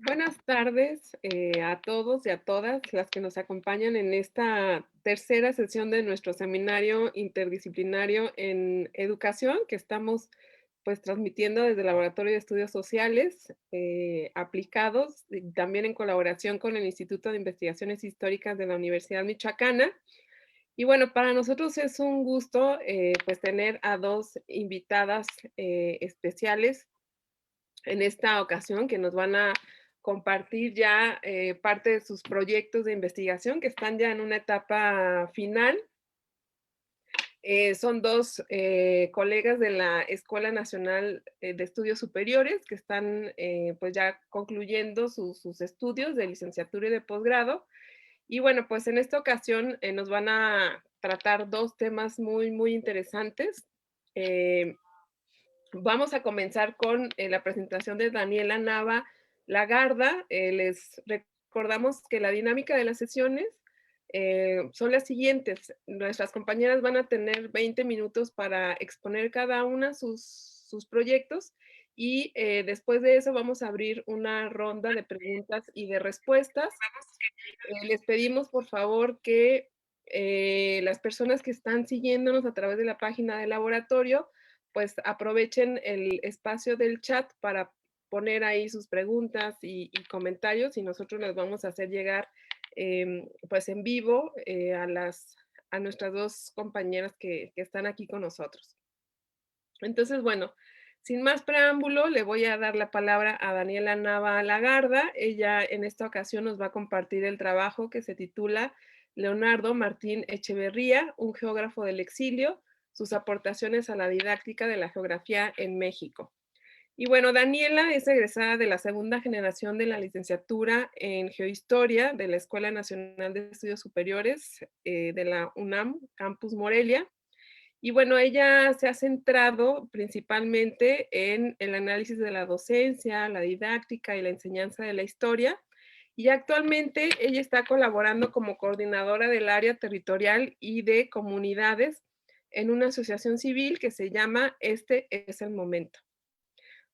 Buenas tardes a todos y a todas las que nos acompañan en esta tercera sesión de nuestro seminario interdisciplinario en educación que estamos pues transmitiendo desde el Laboratorio de Estudios Sociales aplicados y también en colaboración con el Instituto de Investigaciones Históricas de la Universidad Michoacana. Y bueno, para nosotros es un gusto pues tener a dos invitadas especiales en esta ocasión, que nos van a compartir ya parte de sus proyectos de investigación que están ya en una etapa final. Son dos colegas de la Escuela Nacional de Estudios Superiores que están pues ya concluyendo sus estudios de licenciatura y de posgrado. Y bueno, pues en esta ocasión nos van a tratar dos temas muy interesantes. Eh, Vamos a comenzar con la presentación de Daniela Nava Lagarda. Les recordamos que la dinámica de las sesiones son las siguientes. Nuestras compañeras van a tener 20 minutos para exponer cada una sus proyectos y después de eso vamos a abrir una ronda de preguntas y de respuestas. Les pedimos por favor que las personas que están siguiéndonos a través de la página del laboratorio, pues aprovechen el espacio del chat para poner ahí sus preguntas y comentarios y nosotros les vamos a hacer llegar pues en vivo a nuestras dos compañeras que están aquí con nosotros. Entonces, bueno, sin más preámbulo, le voy a dar la palabra a Daniela Nava Lagarda. Ella en esta ocasión nos va a compartir el trabajo que se titula Leonardo Martín Echeverría, un geógrafo del exilio, sus aportaciones a la didáctica de la geografía en México. Y bueno, Daniela es egresada de la segunda generación de la licenciatura en Geohistoria de la Escuela Nacional de Estudios Superiores de la UNAM, Campus Morelia. Y bueno, ella se ha centrado principalmente en el análisis de la docencia, la didáctica y la enseñanza de la historia. Y actualmente ella está colaborando como coordinadora del área territorial y de comunidades en una asociación civil que se llama Este es el Momento.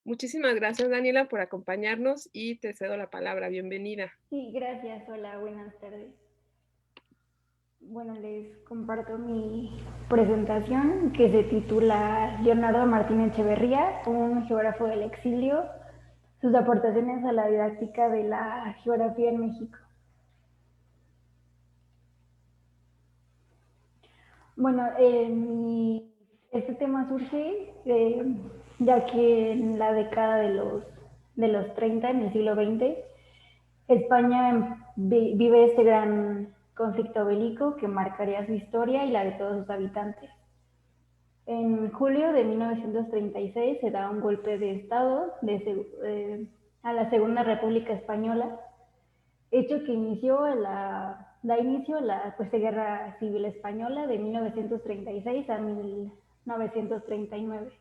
Muchísimas gracias, Daniela, por acompañarnos y te cedo la palabra. Bienvenida. Sí, gracias. Hola, buenas tardes. Bueno, les comparto mi presentación que se titula Leonardo Martín Echeverría, un geógrafo del exilio, sus aportaciones a la didáctica de la geografía en México. Bueno, este tema surge ya que en la década de los 30, en el siglo XX, España vive este gran conflicto bélico que marcaría su historia y la de todos sus habitantes. En julio de 1936 se da un golpe de Estado a la Segunda República Española, hecho que da inicio a la pues, Guerra Civil Española de 1936 a 1939,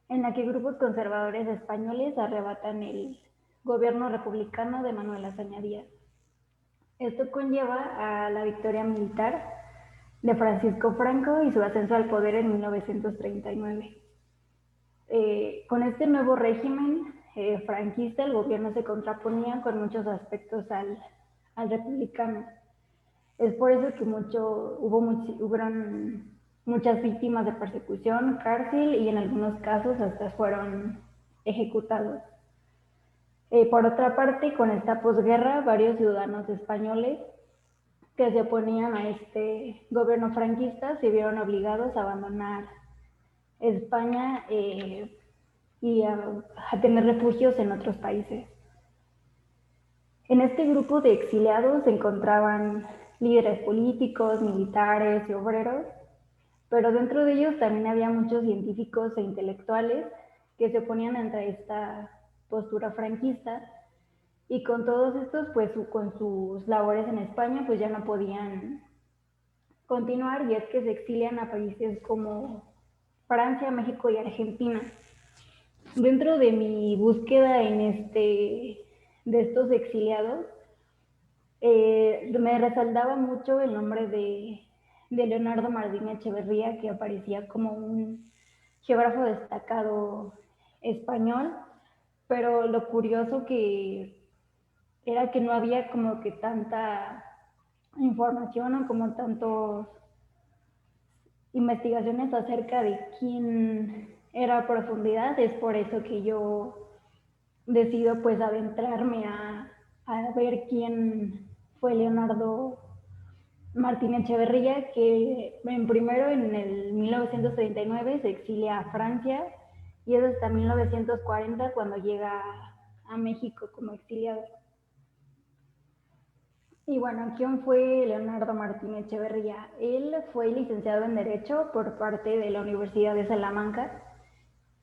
en la que grupos conservadores españoles arrebatan el gobierno republicano de Manuel Azaña Díaz. Esto conlleva a la victoria militar de Francisco Franco y su ascenso al poder en 1939. Con este nuevo régimen franquista, el gobierno se contraponía con muchos aspectos al republicano. Es por eso que hubieron muchas víctimas de persecución, cárcel y en algunos casos hasta fueron ejecutados. Por otra parte, con esta posguerra, varios ciudadanos españoles que se oponían a este gobierno franquista se vieron obligados a abandonar España y a tener refugios en otros países. En este grupo de exiliados se encontraban líderes políticos, militares y obreros, pero dentro de ellos también había muchos científicos e intelectuales que se oponían ante esta postura franquista y con todos estos, pues con sus labores en España, pues ya no podían continuar y es que se exilian a países como Francia, México y Argentina. Dentro de mi búsqueda de estos exiliados, me resaltaba mucho el nombre de Leonardo Martín Echeverría, que aparecía como un geógrafo destacado español, pero lo curioso era que no había como que tanta información o como tantos investigaciones acerca de quién era a profundidad. Es por eso que yo decido pues adentrarme a ver quién fue Leonardo Martín Echeverría, que en primero en el 1939 se exilia a Francia y es hasta 1940 cuando llega a México como exiliado. Y bueno, ¿quién fue Leonardo Martín Echeverría? Él fue licenciado en Derecho por parte de la Universidad de Salamanca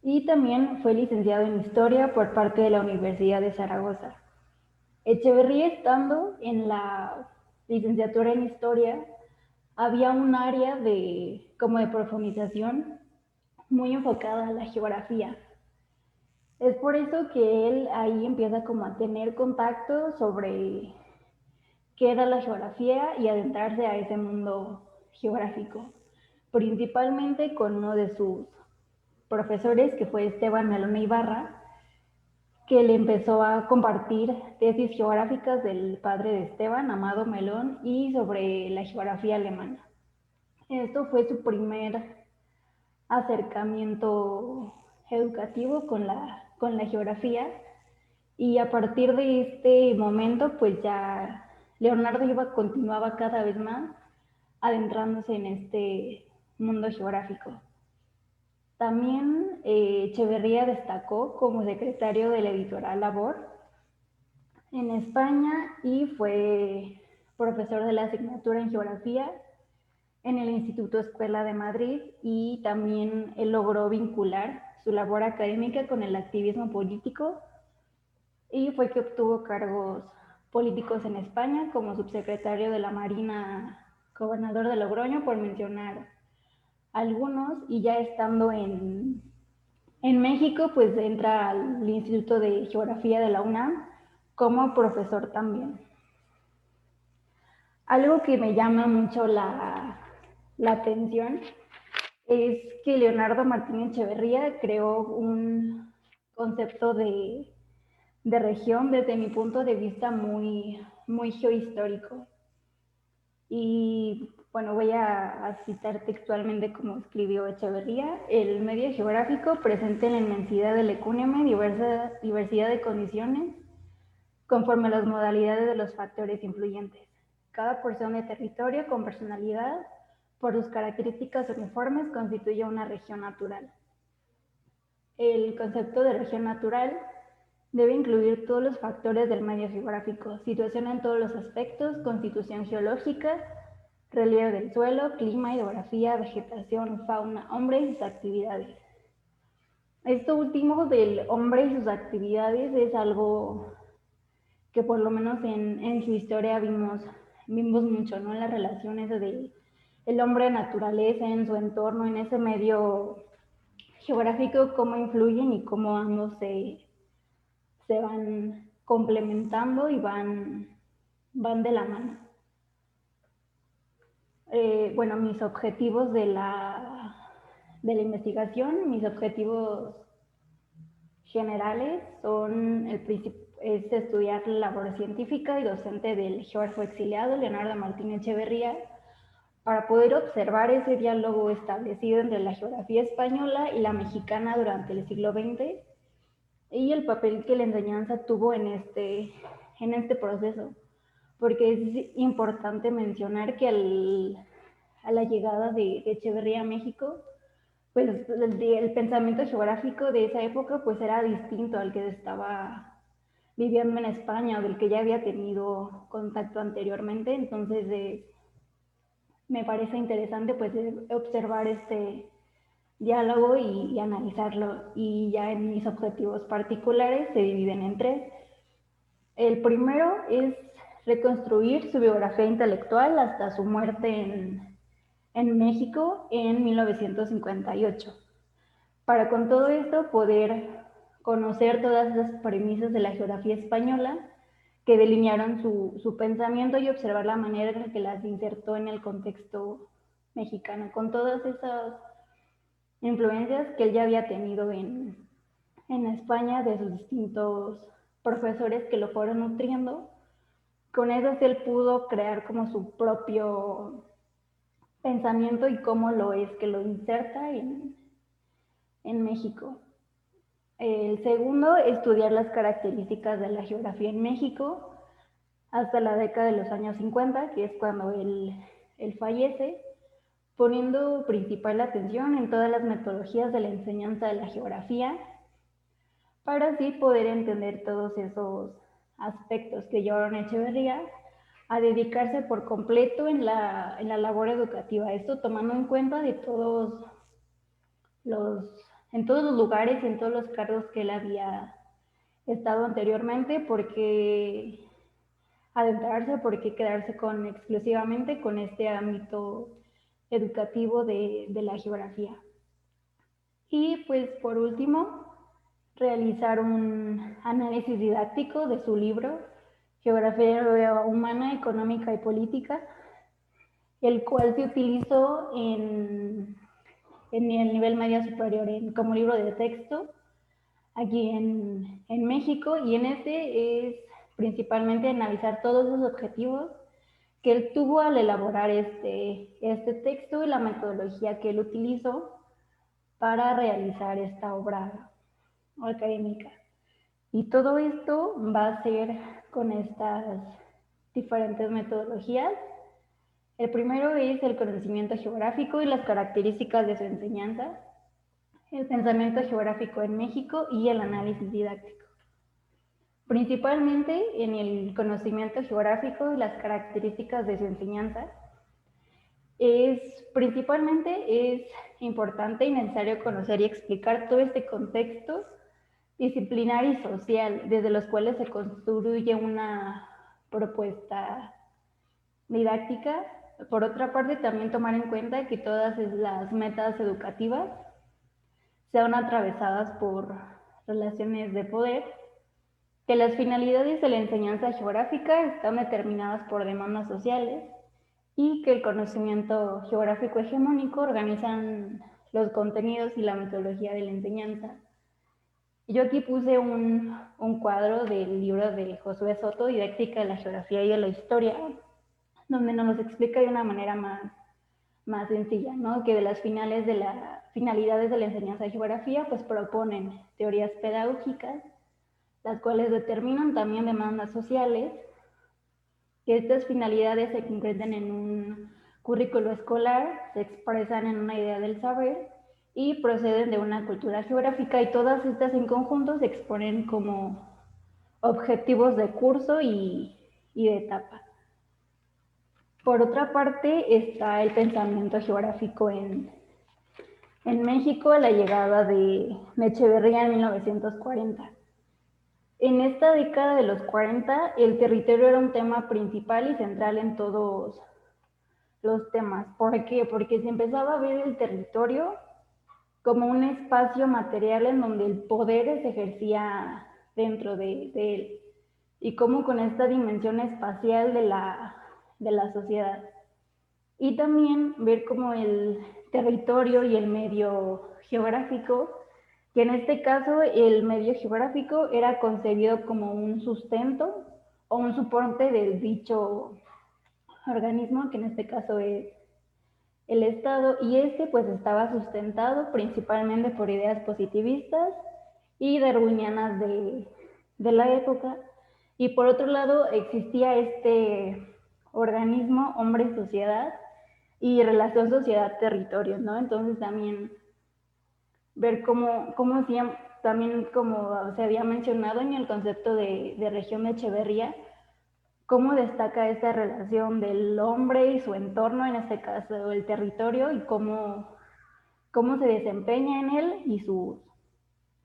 y también fue licenciado en Historia por parte de la Universidad de Zaragoza. Echeverría, estando en la licenciatura en Historia, había un área como de profundización muy enfocada a la geografía. Es por eso que él ahí empieza como a tener contacto sobre qué era la geografía y adentrarse a ese mundo geográfico, principalmente con uno de sus profesores, que fue Esteban Melón Ibarra, que le empezó a compartir tesis geográficas del padre de Esteban, Amado Melón, y sobre la geografía alemana. Esto fue su primer acercamiento educativo con la geografía, y a partir de este momento pues ya Leonardo continuaba cada vez más adentrándose en este mundo geográfico. También Echeverría destacó como secretario de la editorial Labor en España y fue profesor de la asignatura en geografía en el Instituto Escuela de Madrid, y también él logró vincular su labor académica con el activismo político y fue que obtuvo cargos políticos en España como subsecretario de la Marina, gobernador de Logroño, por mencionar algunos, y ya estando en México pues entra al Instituto de Geografía de la UNAM como profesor también. Algo que me llama mucho la atención es que Leonardo Martín Echeverría creó un concepto de región desde mi punto de vista muy geohistórico. Y bueno, voy a citar textualmente como escribió Echeverría: el medio geográfico presenta en la inmensidad del ecúnime diversidad de condiciones conforme a las modalidades de los factores influyentes. Cada porción de territorio con personalidad, por sus características uniformes, constituye una región natural. El concepto de región natural debe incluir todos los factores del medio geográfico: situación en todos los aspectos, constitución geológica, relieve del suelo, clima, hidrografía, vegetación, fauna, hombre y sus actividades. Esto último del hombre y sus actividades es algo que por lo menos en su historia vimos mucho, ¿no? En las relaciones del hombre naturaleza, en su entorno, en ese medio geográfico, cómo influyen y cómo ambos se van complementando y van de la mano. Bueno, mis objetivos de la investigación, mis objetivos generales son es estudiar la labor científica y docente del geógrafo exiliado Leonardo Martín Echeverría, para poder observar ese diálogo establecido entre la geografía española y la mexicana durante el siglo XX y el papel que la enseñanza tuvo en este proceso, porque es importante mencionar que a la llegada de Echeverría a México, pues el pensamiento geográfico de esa época pues era distinto al que estaba viviendo en España o del que ya había tenido contacto anteriormente. Entonces me parece interesante pues observar este diálogo y analizarlo, y ya en mis objetivos particulares se dividen en tres. El primero es reconstruir su biografía intelectual hasta su muerte en México en 1958. Para con todo esto poder conocer todas las premisas de la geografía española que delinearon su pensamiento y observar la manera en la que las insertó en el contexto mexicano, con todas esas influencias que él ya había tenido en España de sus distintos profesores que lo fueron nutriendo. Con eso él pudo crear como su propio pensamiento y cómo lo es que lo inserta en México. El segundo, estudiar las características de la geografía en México hasta la década de los años 50, que es cuando él fallece, poniendo principal atención en todas las metodologías de la enseñanza de la geografía, para así poder entender todos esos aspectos que llevaron a Echeverría a dedicarse por completo en la labor educativa. Esto tomando en cuenta de los, en todos los lugares, en todos los cargos que él había estado anteriormente, porque adentrarse, porque quedarse con exclusivamente con este ámbito educativo de la geografía. Y pues por último, realizar un análisis didáctico de su libro Geografía Humana, Económica y Política, el cual se utilizó en el nivel medio superior como libro de texto aquí en México, y en este es principalmente analizar todos los objetivos que él tuvo al elaborar este texto y la metodología que él utilizó para realizar esta obra académica. Y todo esto va a ser con estas diferentes metodologías. El primero es el conocimiento geográfico y las características de su enseñanza, el pensamiento geográfico en México y el análisis didáctico. Principalmente en el conocimiento geográfico y las características de su enseñanza, principalmente es importante y necesario conocer y explicar todo este contexto disciplinar y social, desde los cuales se construye una propuesta didáctica. Por otra parte, también tomar en cuenta que todas las metas educativas sean atravesadas por relaciones de poder, que las finalidades de la enseñanza geográfica están determinadas por demandas sociales y que el conocimiento geográfico hegemónico organizan los contenidos y la metodología de la enseñanza. Yo aquí puse un cuadro del libro de Josué Soto, Didáctica de la Geografía y de la Historia, donde nos los explica de una manera más sencilla, ¿no? Que de las finalidades de la enseñanza de geografía, pues proponen teorías pedagógicas, las cuales determinan también demandas sociales, que estas finalidades se concretan en un currículo escolar, se expresan en una idea del saber y proceden de una cultura geográfica, y todas estas en conjunto se exponen como objetivos de curso y de etapa. Por otra parte está el pensamiento geográfico en México, la llegada de Echeverría en 1940. En esta década de los 40, el territorio era un tema principal y central en todos los temas. ¿Por qué? Porque se empezaba a ver el territorio como un espacio material en donde el poder se ejercía dentro de él, y cómo con esta dimensión espacial de la sociedad. Y también ver cómo el territorio y el medio geográfico, que en este caso el medio geográfico era concebido como un sustento o un soporte del dicho organismo, que en este caso es el Estado, y este pues estaba sustentado principalmente por ideas positivistas y darwinianas de la época. Y por otro lado existía este organismo hombre-sociedad y relación sociedad-territorio, ¿no? Entonces también ver cómo también como se había mencionado en el concepto de región de Echeverría, cómo destaca esta relación del hombre y su entorno, en este caso el territorio, y cómo se desempeña en él y sus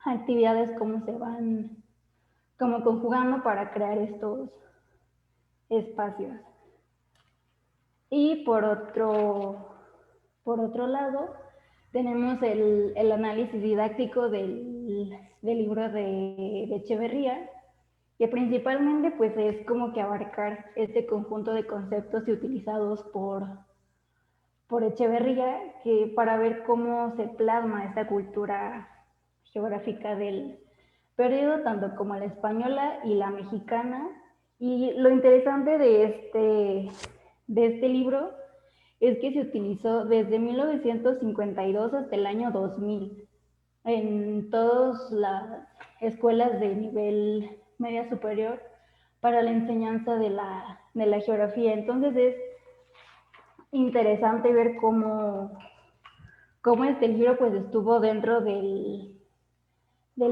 actividades, cómo se van como conjugando para crear estos espacios. Y por otro lado, tenemos el análisis didáctico del libro de Echeverría, que principalmente pues es como que abarcar este conjunto de conceptos utilizados por Echeverría, que para ver cómo se plasma esta cultura geográfica periodo, tanto como la española y la mexicana. Y lo interesante de este libro es que se utilizó desde 1952 hasta el año 2000 en todas las escuelas de nivel media superior para la enseñanza de la geografía. Entonces es interesante ver cómo este libro pues estuvo dentro del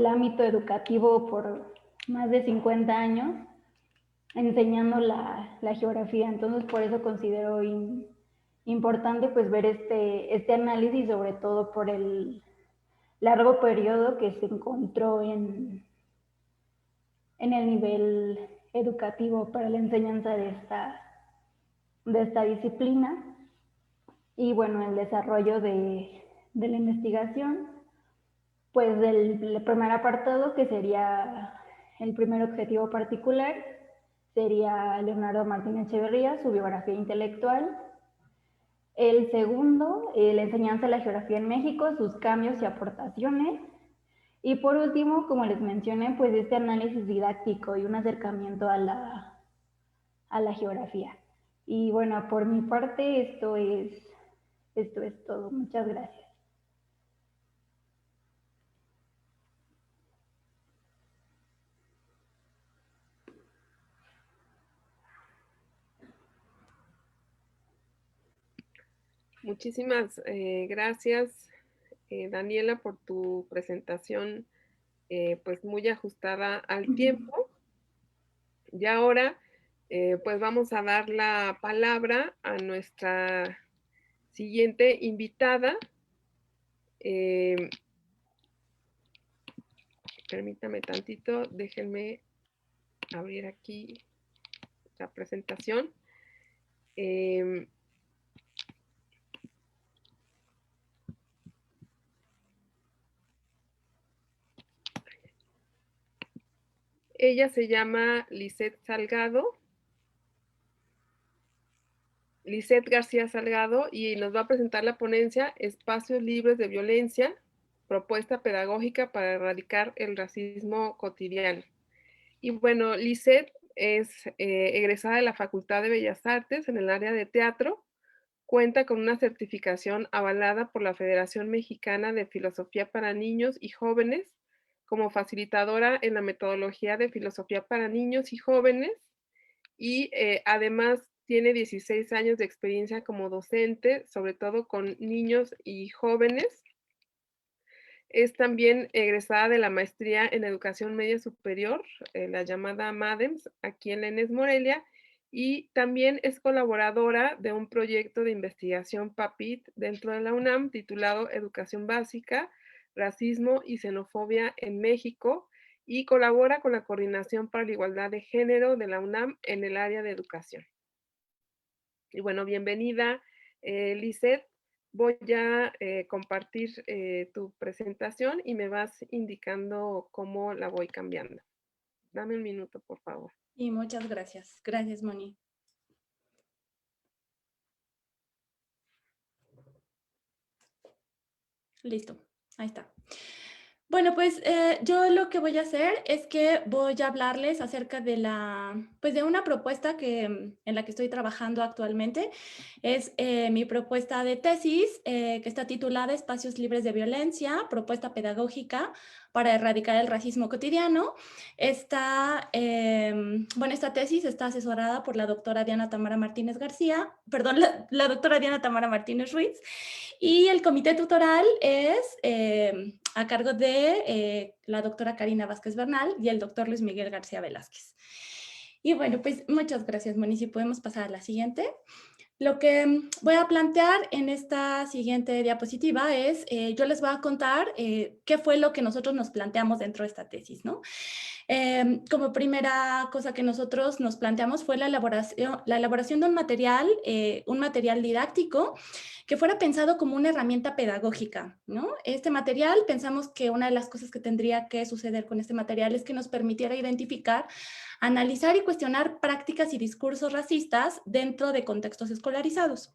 ámbito educativo por más de 50 años enseñando la geografía. Entonces por eso considero importante pues ver este análisis, sobre todo por el largo periodo que se encontró en el nivel educativo para la enseñanza de esta disciplina. Y bueno, el desarrollo de la investigación, pues del primer apartado, que sería el primer objetivo particular, sería Leonardo Martínez Echeverría, su biografía intelectual. El segundo, la enseñanza de la geografía en México, sus cambios y aportaciones. Y por último, como les mencioné, pues este análisis didáctico y un acercamiento a la geografía. Y bueno, por mi parte esto es todo. Muchas gracias. Muchísimas gracias, Daniela, por tu presentación, pues muy ajustada al tiempo. Y ahora, pues vamos a dar la palabra a nuestra siguiente invitada. Permítame tantito, déjenme abrir aquí la presentación. Ella se llama Lisette Salgado, Lisette García Salgado, y nos va a presentar la ponencia Espacios Libres de Violencia, propuesta pedagógica para erradicar el racismo cotidiano. Y bueno, Lisette es egresada de la Facultad de Bellas Artes en el área de teatro, cuenta con una certificación avalada por la Federación Mexicana de Filosofía para Niños y Jóvenes como facilitadora en la metodología de filosofía para niños y jóvenes, y además tiene 16 años de experiencia como docente, sobre todo con niños y jóvenes. Es también egresada de la maestría en educación media superior, la llamada MADEMS, aquí en la ENES Morelia, y también es colaboradora de un proyecto de investigación PAPIT dentro de la UNAM titulado Educación Básica, Racismo y Xenofobia en México, y colabora con la Coordinación para la Igualdad de Género de la UNAM en el área de educación. Y bueno, bienvenida, Lisette. Voy a compartir tu presentación y me vas indicando cómo la voy cambiando. Dame un minuto, por favor. Y muchas gracias. Gracias, Moni. Listo, ahí está. Bueno, pues yo lo que voy a hacer es que voy a hablarles acerca de pues de una propuesta en la que estoy trabajando actualmente. Es mi propuesta de tesis que está titulada Espacios Libres de Violencia, propuesta pedagógica para erradicar el racismo cotidiano. Esta tesis está asesorada por la doctora Diana Tamara Martínez García, perdón, la doctora Diana Tamara Martínez Ruiz, y el comité tutoral es a cargo de la doctora Karina Vázquez Bernal y el doctor Luis Miguel García Velázquez. Y bueno, pues muchas gracias, Moni. Si podemos pasar a la siguiente. Lo que voy a plantear en esta siguiente diapositiva es, yo les voy a contar qué fue lo que nosotros nos planteamos dentro de esta tesis, ¿no? Como primera cosa que nosotros nos planteamos fue la elaboración de un material didáctico que fuera pensado como una herramienta pedagógica, ¿no? Este material, pensamos que una de las cosas que tendría que suceder con este material es que nos permitiera identificar, analizar y cuestionar prácticas y discursos racistas dentro de contextos escolarizados.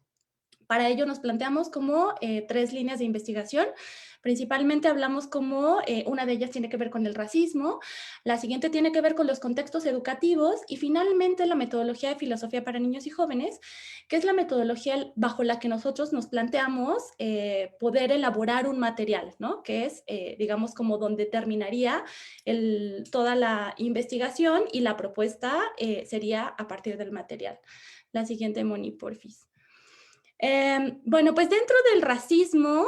Para ello nos planteamos como 3 líneas de investigación. Principalmente hablamos como una de ellas tiene que ver con el racismo, la siguiente tiene que ver con los contextos educativos y finalmente la metodología de filosofía para niños y jóvenes, que es la metodología bajo la que nosotros nos planteamos poder elaborar un material, ¿no? Que es, digamos, como donde terminaría toda la investigación y la propuesta sería a partir del material. La siguiente, Moni, porfis. Bueno, pues dentro del racismo,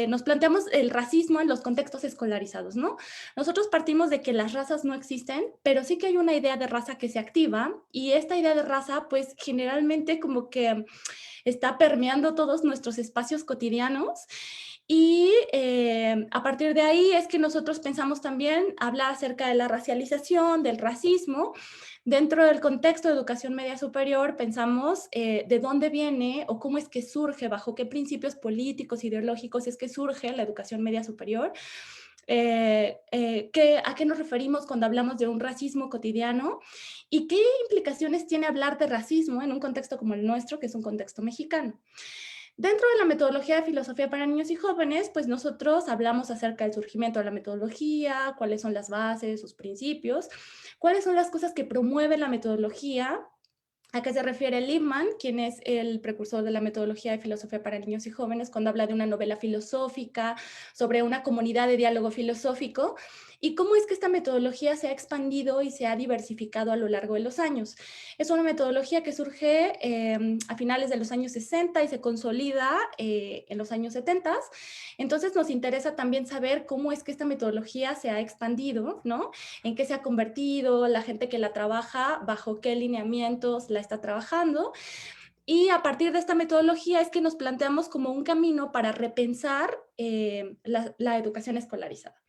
nos planteamos el racismo en los contextos escolarizados, ¿no? Nosotros partimos de que las razas no existen, pero sí que hay una idea de raza que se activa y esta idea de raza, pues generalmente como que está permeando todos nuestros espacios cotidianos y a partir de ahí es que nosotros pensamos también hablar acerca de la racialización, del racismo. Dentro del contexto de educación media superior, pensamos de dónde viene o cómo es que surge, bajo qué principios políticos, ideológicos es que surge la educación media superior. ¿A qué nos referimos cuando hablamos de un racismo cotidiano? ¿Y qué implicaciones tiene hablar de racismo en un contexto como el nuestro, que es un contexto mexicano? Dentro de la metodología de filosofía para niños y jóvenes, pues nosotros hablamos acerca del surgimiento de la metodología, cuáles son las bases, sus principios, cuáles son las cosas que promueve la metodología, a qué se refiere Lippmann, quien es el precursor de la metodología de filosofía para niños y jóvenes, cuando habla de una novela filosófica, sobre una comunidad de diálogo filosófico, y cómo es que esta metodología se ha expandido y se ha diversificado a lo largo de los años. Es una metodología que surge a finales de los años 60 y se consolida en los años 70. Entonces nos interesa también saber cómo es que esta metodología se ha expandido, ¿no? En qué se ha convertido, la gente que la trabaja, bajo qué lineamientos la está trabajando. Y a partir de esta metodología es que nos planteamos como un camino para repensar la educación escolarizada.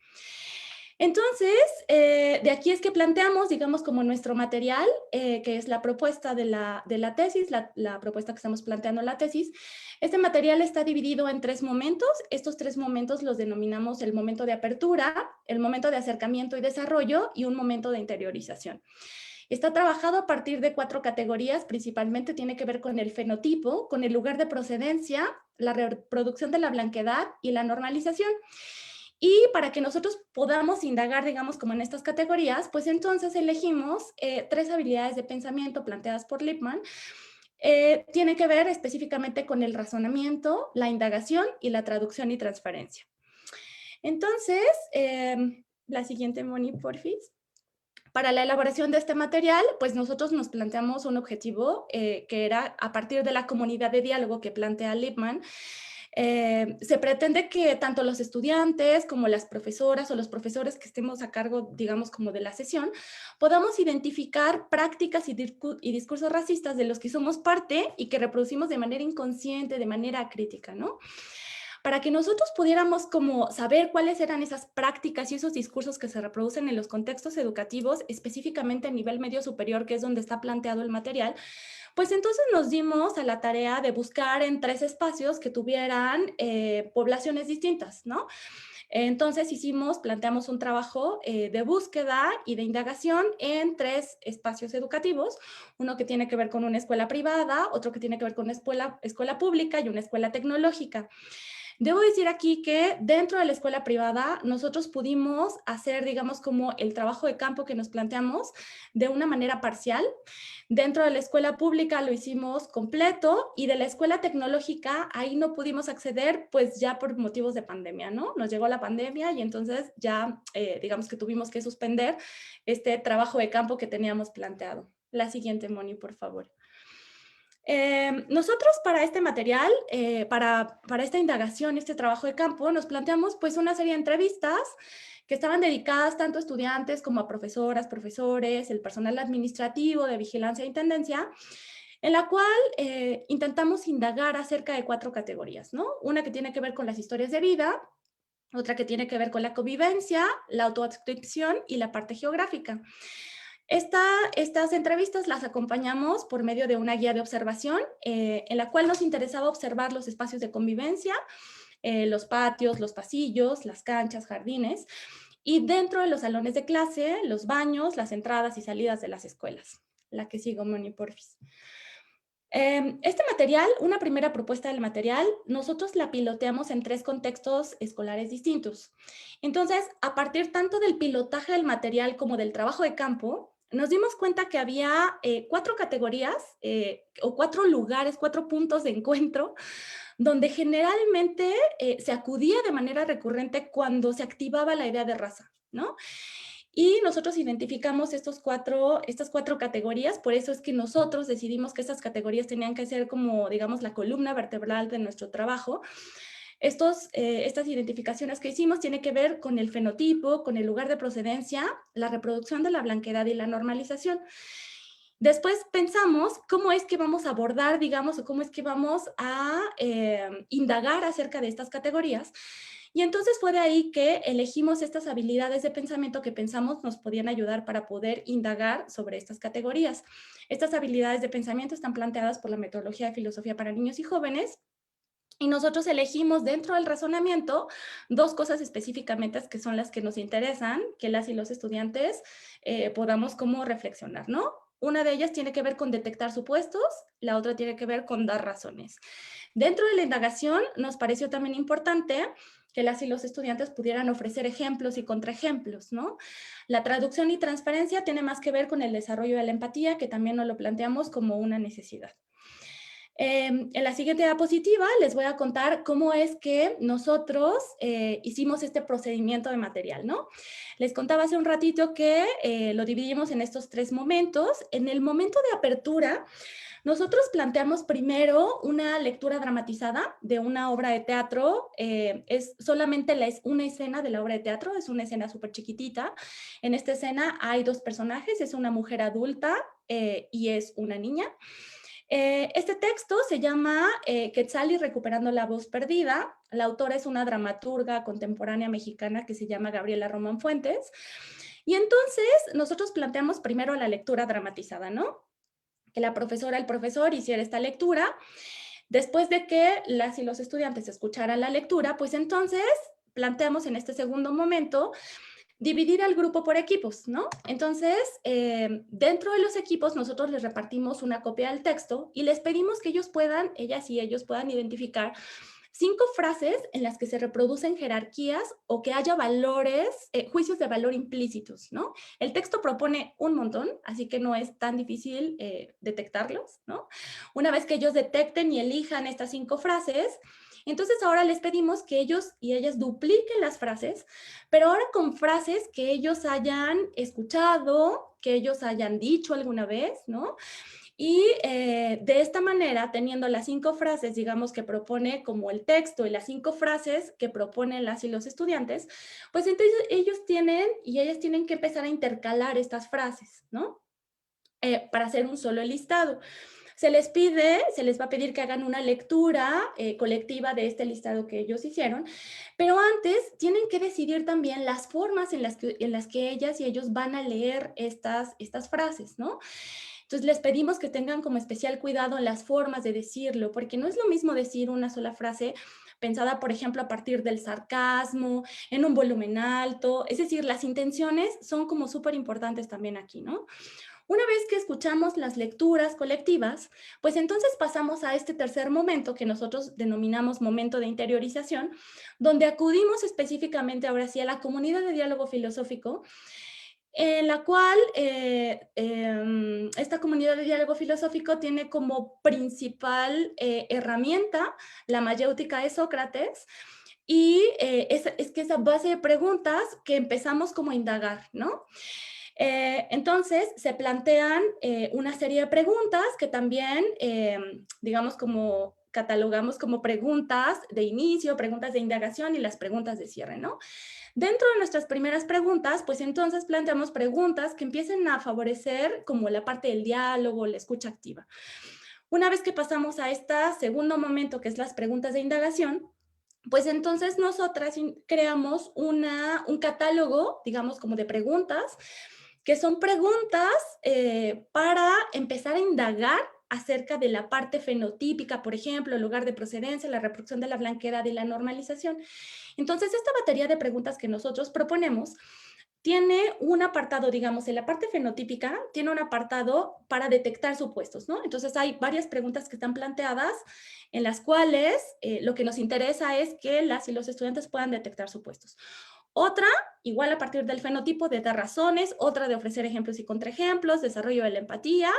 Entonces, de aquí es que planteamos, digamos, como nuestro material, que es la propuesta de la tesis, la propuesta que estamos planteando en la tesis. Este material está dividido en 3 momentos. Estos 3 momentos los denominamos el momento de apertura, el momento de acercamiento y desarrollo y un momento de interiorización. Está trabajado a partir de 4 categorías, principalmente tiene que ver con el fenotipo, con el lugar de procedencia, la reproducción de la blanquedad y la normalización. Y para que nosotros podamos indagar, digamos, como en estas categorías, pues entonces elegimos 3 habilidades de pensamiento planteadas por Lippmann. Tiene que ver específicamente con el razonamiento, la indagación y la traducción y transferencia. Entonces, la siguiente, Moni, porfis. Para la elaboración de este material, pues nosotros nos planteamos un objetivo que era a partir de la comunidad de diálogo que plantea Lippmann. Se pretende que tanto los estudiantes como las profesoras o los profesores que estemos a cargo, digamos, como de la sesión, podamos identificar prácticas y discursos racistas de los que somos parte y que reproducimos de manera inconsciente, de manera crítica, ¿no? Para que nosotros pudiéramos como saber cuáles eran esas prácticas y esos discursos que se reproducen en los contextos educativos, específicamente a nivel medio superior, que es donde está planteado el material, pues entonces nos dimos a la tarea de buscar en 3 espacios que tuvieran poblaciones distintas, ¿no? Entonces planteamos un trabajo de búsqueda y de indagación en 3 espacios educativos, uno que tiene que ver con una escuela privada, otro que tiene que ver con una escuela pública y una escuela tecnológica. Debo decir aquí que dentro de la escuela privada nosotros pudimos hacer, digamos, como el trabajo de campo que nos planteamos de una manera parcial. Dentro de la escuela pública lo hicimos completo y de la escuela tecnológica ahí no pudimos acceder pues ya por motivos de pandemia, ¿no? Nos llegó la pandemia y entonces ya digamos que tuvimos que suspender este trabajo de campo que teníamos planteado. La siguiente, Moni, por favor. Nosotros para este material, para esta indagación, este trabajo de campo, nos planteamos pues una serie de entrevistas que estaban dedicadas tanto a estudiantes como a profesoras, profesores, el personal administrativo de vigilancia e intendencia, en la cual intentamos indagar acerca de 4 categorías, ¿no? Una que tiene que ver con las historias de vida, otra que tiene que ver con la convivencia, la autoadscripción y la parte geográfica. Estas entrevistas las acompañamos por medio de una guía de observación en la cual nos interesaba observar los espacios de convivencia, los patios, los pasillos, las canchas, jardines, y dentro de los salones de clase, los baños, las entradas y salidas de las escuelas. La que sigo, Moni, porfis. Este material, una primera propuesta del material, nosotros la piloteamos en 3 contextos escolares distintos. Entonces, a partir tanto del pilotaje del material como del trabajo de campo, nos dimos cuenta que había 4 categorías o 4 lugares, 4 puntos de encuentro, donde generalmente se acudía de manera recurrente cuando se activaba la idea de raza, ¿no? Y nosotros identificamos estas cuatro categorías, por eso es que nosotros decidimos que estas categorías tenían que ser como, digamos, la columna vertebral de nuestro trabajo. Estas identificaciones que hicimos tienen que ver con el fenotipo, con el lugar de procedencia, la reproducción de la blanquedad y la normalización. Después pensamos cómo es que vamos a abordar, digamos, o cómo es que vamos a indagar acerca de estas categorías. Y entonces fue de ahí que elegimos estas habilidades de pensamiento que pensamos nos podían ayudar para poder indagar sobre estas categorías. Estas habilidades de pensamiento están planteadas por la metodología de filosofía para niños y jóvenes. Y nosotros elegimos dentro del razonamiento 2 cosas específicamente que son las que nos interesan, que las y los estudiantes podamos como reflexionar, ¿no? Una de ellas tiene que ver con detectar supuestos, la otra tiene que ver con dar razones. Dentro de la indagación nos pareció también importante que las y los estudiantes pudieran ofrecer ejemplos y contraejemplos, ¿no? La traducción y transferencia tiene más que ver con el desarrollo de la empatía, que también nos lo planteamos como una necesidad. En la siguiente diapositiva les voy a contar cómo es que nosotros hicimos este procedimiento de material, ¿no? Les contaba hace un ratito que lo dividimos en estos 3 momentos. En el momento de apertura, nosotros planteamos primero una lectura dramatizada de una obra de teatro. Es solamente una escena de la obra de teatro, es una escena súper chiquitita. En esta escena hay 2 personajes, es una mujer adulta y es una niña. Este texto se llama Quetzali recuperando la voz perdida. La autora es una dramaturga contemporánea mexicana que se llama Gabriela Román Fuentes. Y entonces nosotros planteamos primero la lectura dramatizada, ¿no? Que la profesora, el profesor hiciera esta lectura. Después de que las y los estudiantes escucharan la lectura, pues entonces planteamos en este segundo momento dividir al grupo por equipos, ¿no? Entonces, dentro de los equipos, nosotros les repartimos una copia del texto y les pedimos que ellos puedan, ellas y ellos puedan identificar 5 frases en las que se reproducen jerarquías o que haya valores, juicios de valor implícitos, ¿no? El texto propone un montón, así que no es tan difícil detectarlos, ¿no? Una vez que ellos detecten y elijan estas 5 frases, entonces ahora les pedimos que ellos y ellas dupliquen las frases, pero ahora con frases que ellos hayan escuchado, que ellos hayan dicho alguna vez, ¿no? Y de esta manera, teniendo las 5 frases, digamos, que propone como el texto y las 5 frases que proponen las y los estudiantes, pues entonces ellos tienen y ellas tienen que empezar a intercalar estas frases, ¿no? Para hacer un solo listado. Se les va a pedir que hagan una lectura colectiva de este listado que ellos hicieron, pero antes tienen que decidir también las formas en las que ellas y ellos van a leer estas frases, ¿no? Entonces les pedimos que tengan como especial cuidado en las formas de decirlo, porque no es lo mismo decir una sola frase pensada, por ejemplo, a partir del sarcasmo, en un volumen alto, es decir, las intenciones son como súper importantes también aquí, ¿no? Una vez que escuchamos las lecturas colectivas, pues entonces pasamos a este tercer momento que nosotros denominamos momento de interiorización, donde acudimos específicamente ahora sí a la comunidad de diálogo filosófico, en la cual esta comunidad de diálogo filosófico tiene como principal herramienta la mayéutica de Sócrates, y es que esa base de preguntas que empezamos como a indagar, ¿no? Entonces, se plantean una serie de preguntas que también, digamos, como catalogamos como preguntas de inicio, preguntas de indagación y las preguntas de cierre, ¿no? Dentro de nuestras primeras preguntas, pues entonces planteamos preguntas que empiecen a favorecer como la parte del diálogo, la escucha activa. Una vez que pasamos a este segundo momento, que es las preguntas de indagación, pues entonces nosotras creamos un catálogo, digamos, como de preguntas, que son preguntas para empezar a indagar acerca de la parte fenotípica, por ejemplo, el lugar de procedencia, la reproducción de la blanquedad y la normalización. Entonces, esta batería de preguntas que nosotros proponemos tiene un apartado, digamos, en la parte fenotípica, tiene un apartado para detectar supuestos, ¿no? Entonces hay varias preguntas que están planteadas en las cuales lo que nos interesa es que las y los estudiantes puedan detectar supuestos. Otra, igual a partir del fenotipo, de dar razones, otra de ofrecer ejemplos y contraejemplos, desarrollo de la empatía,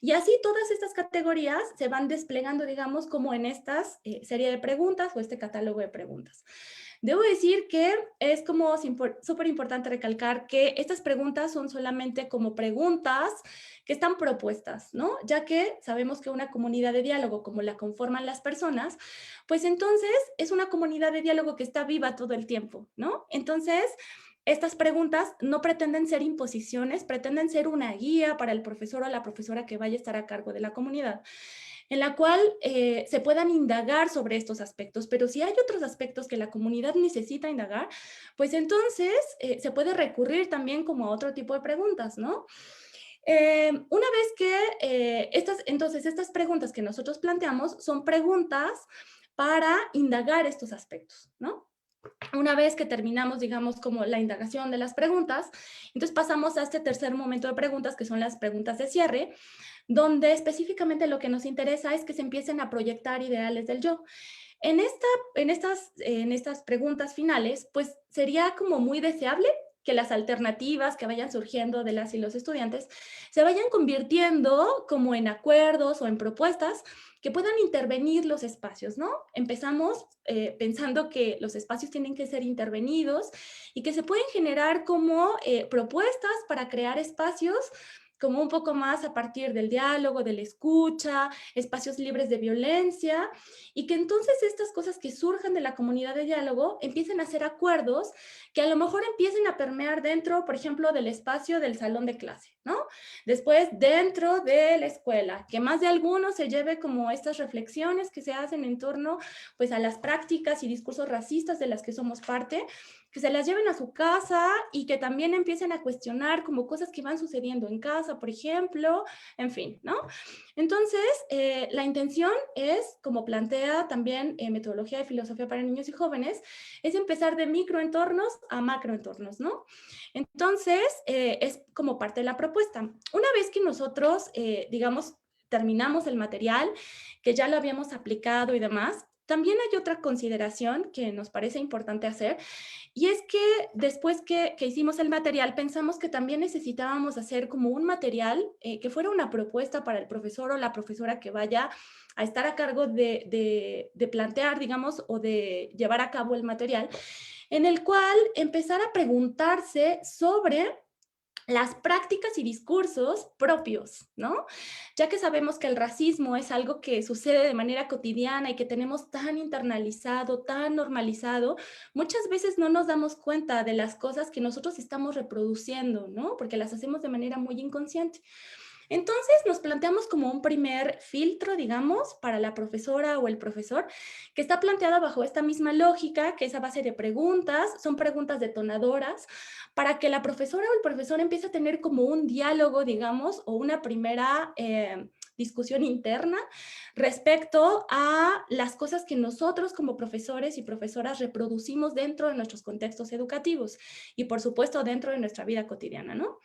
y así todas estas categorías se van desplegando, digamos, como en estas serie de preguntas o este catálogo de preguntas. Debo decir que es como súper importante recalcar que estas preguntas son solamente como preguntas que están propuestas, ¿no? Ya que sabemos que una comunidad de diálogo como la conforman las personas, pues entonces es una comunidad de diálogo que está viva todo el tiempo, ¿no? Entonces, estas preguntas no pretenden ser imposiciones, pretenden ser una guía para el profesor o la profesora que vaya a estar a cargo de la comunidad, en la cual se puedan indagar sobre estos aspectos, pero si hay otros aspectos que la comunidad necesita indagar, pues entonces se puede recurrir también como a otro tipo de preguntas, ¿no? Una vez que entonces estas preguntas que nosotros planteamos son preguntas para indagar estos aspectos, ¿no? Una vez que terminamos, digamos, como la indagación de las preguntas, entonces pasamos a este tercer momento de preguntas, que son las preguntas de cierre, donde específicamente lo que nos interesa es que se empiecen a proyectar ideales del yo. En estas preguntas finales, pues sería como muy deseable que las alternativas que vayan surgiendo de las y los estudiantes se vayan convirtiendo como en acuerdos o en propuestas que puedan intervenir los espacios, ¿no? Empezamos pensando que los espacios tienen que ser intervenidos y que se pueden generar como propuestas para crear espacios como un poco más a partir del diálogo, de la escucha, espacios libres de violencia, y que entonces estas cosas que surjan de la comunidad de diálogo empiecen a ser acuerdos que a lo mejor empiecen a permear dentro, por ejemplo, del espacio del salón de clase, ¿no? Después, dentro de la escuela, que más de alguno se lleve como estas reflexiones que se hacen en torno, pues, a las prácticas y discursos racistas de las que somos parte, que se las lleven a su casa y que también empiecen a cuestionar como cosas que van sucediendo en casa, por ejemplo, en fin, ¿no? Entonces, la intención es, como plantea también metodología de filosofía para niños y jóvenes, es empezar de microentornos a macroentornos, ¿no? Entonces, es como parte de la propuesta. Una vez que nosotros, digamos, terminamos el material, que ya lo habíamos aplicado y demás, también hay otra consideración que nos parece importante hacer, y es que después que hicimos el material, pensamos que también necesitábamos hacer como un material que fuera una propuesta para el profesor o la profesora que vaya a estar a cargo de plantear, digamos, o de llevar a cabo el material, en el cual empezar a preguntarse sobre las prácticas y discursos propios, ¿no? Ya que sabemos que el racismo es algo que sucede de manera cotidiana y que tenemos tan internalizado, tan normalizado, muchas veces no nos damos cuenta de las cosas que nosotros estamos reproduciendo, ¿no? Porque las hacemos de manera muy inconsciente. Entonces nos planteamos como un primer filtro, digamos, para la profesora o el profesor, que está planteada bajo esta misma lógica, que es a base de preguntas, son preguntas detonadoras, para que la profesora o el profesor empiece a tener como un diálogo, digamos, o una primera discusión interna respecto a las cosas que nosotros como profesores y profesoras reproducimos dentro de nuestros contextos educativos y, por supuesto, dentro de nuestra vida cotidiana, ¿no?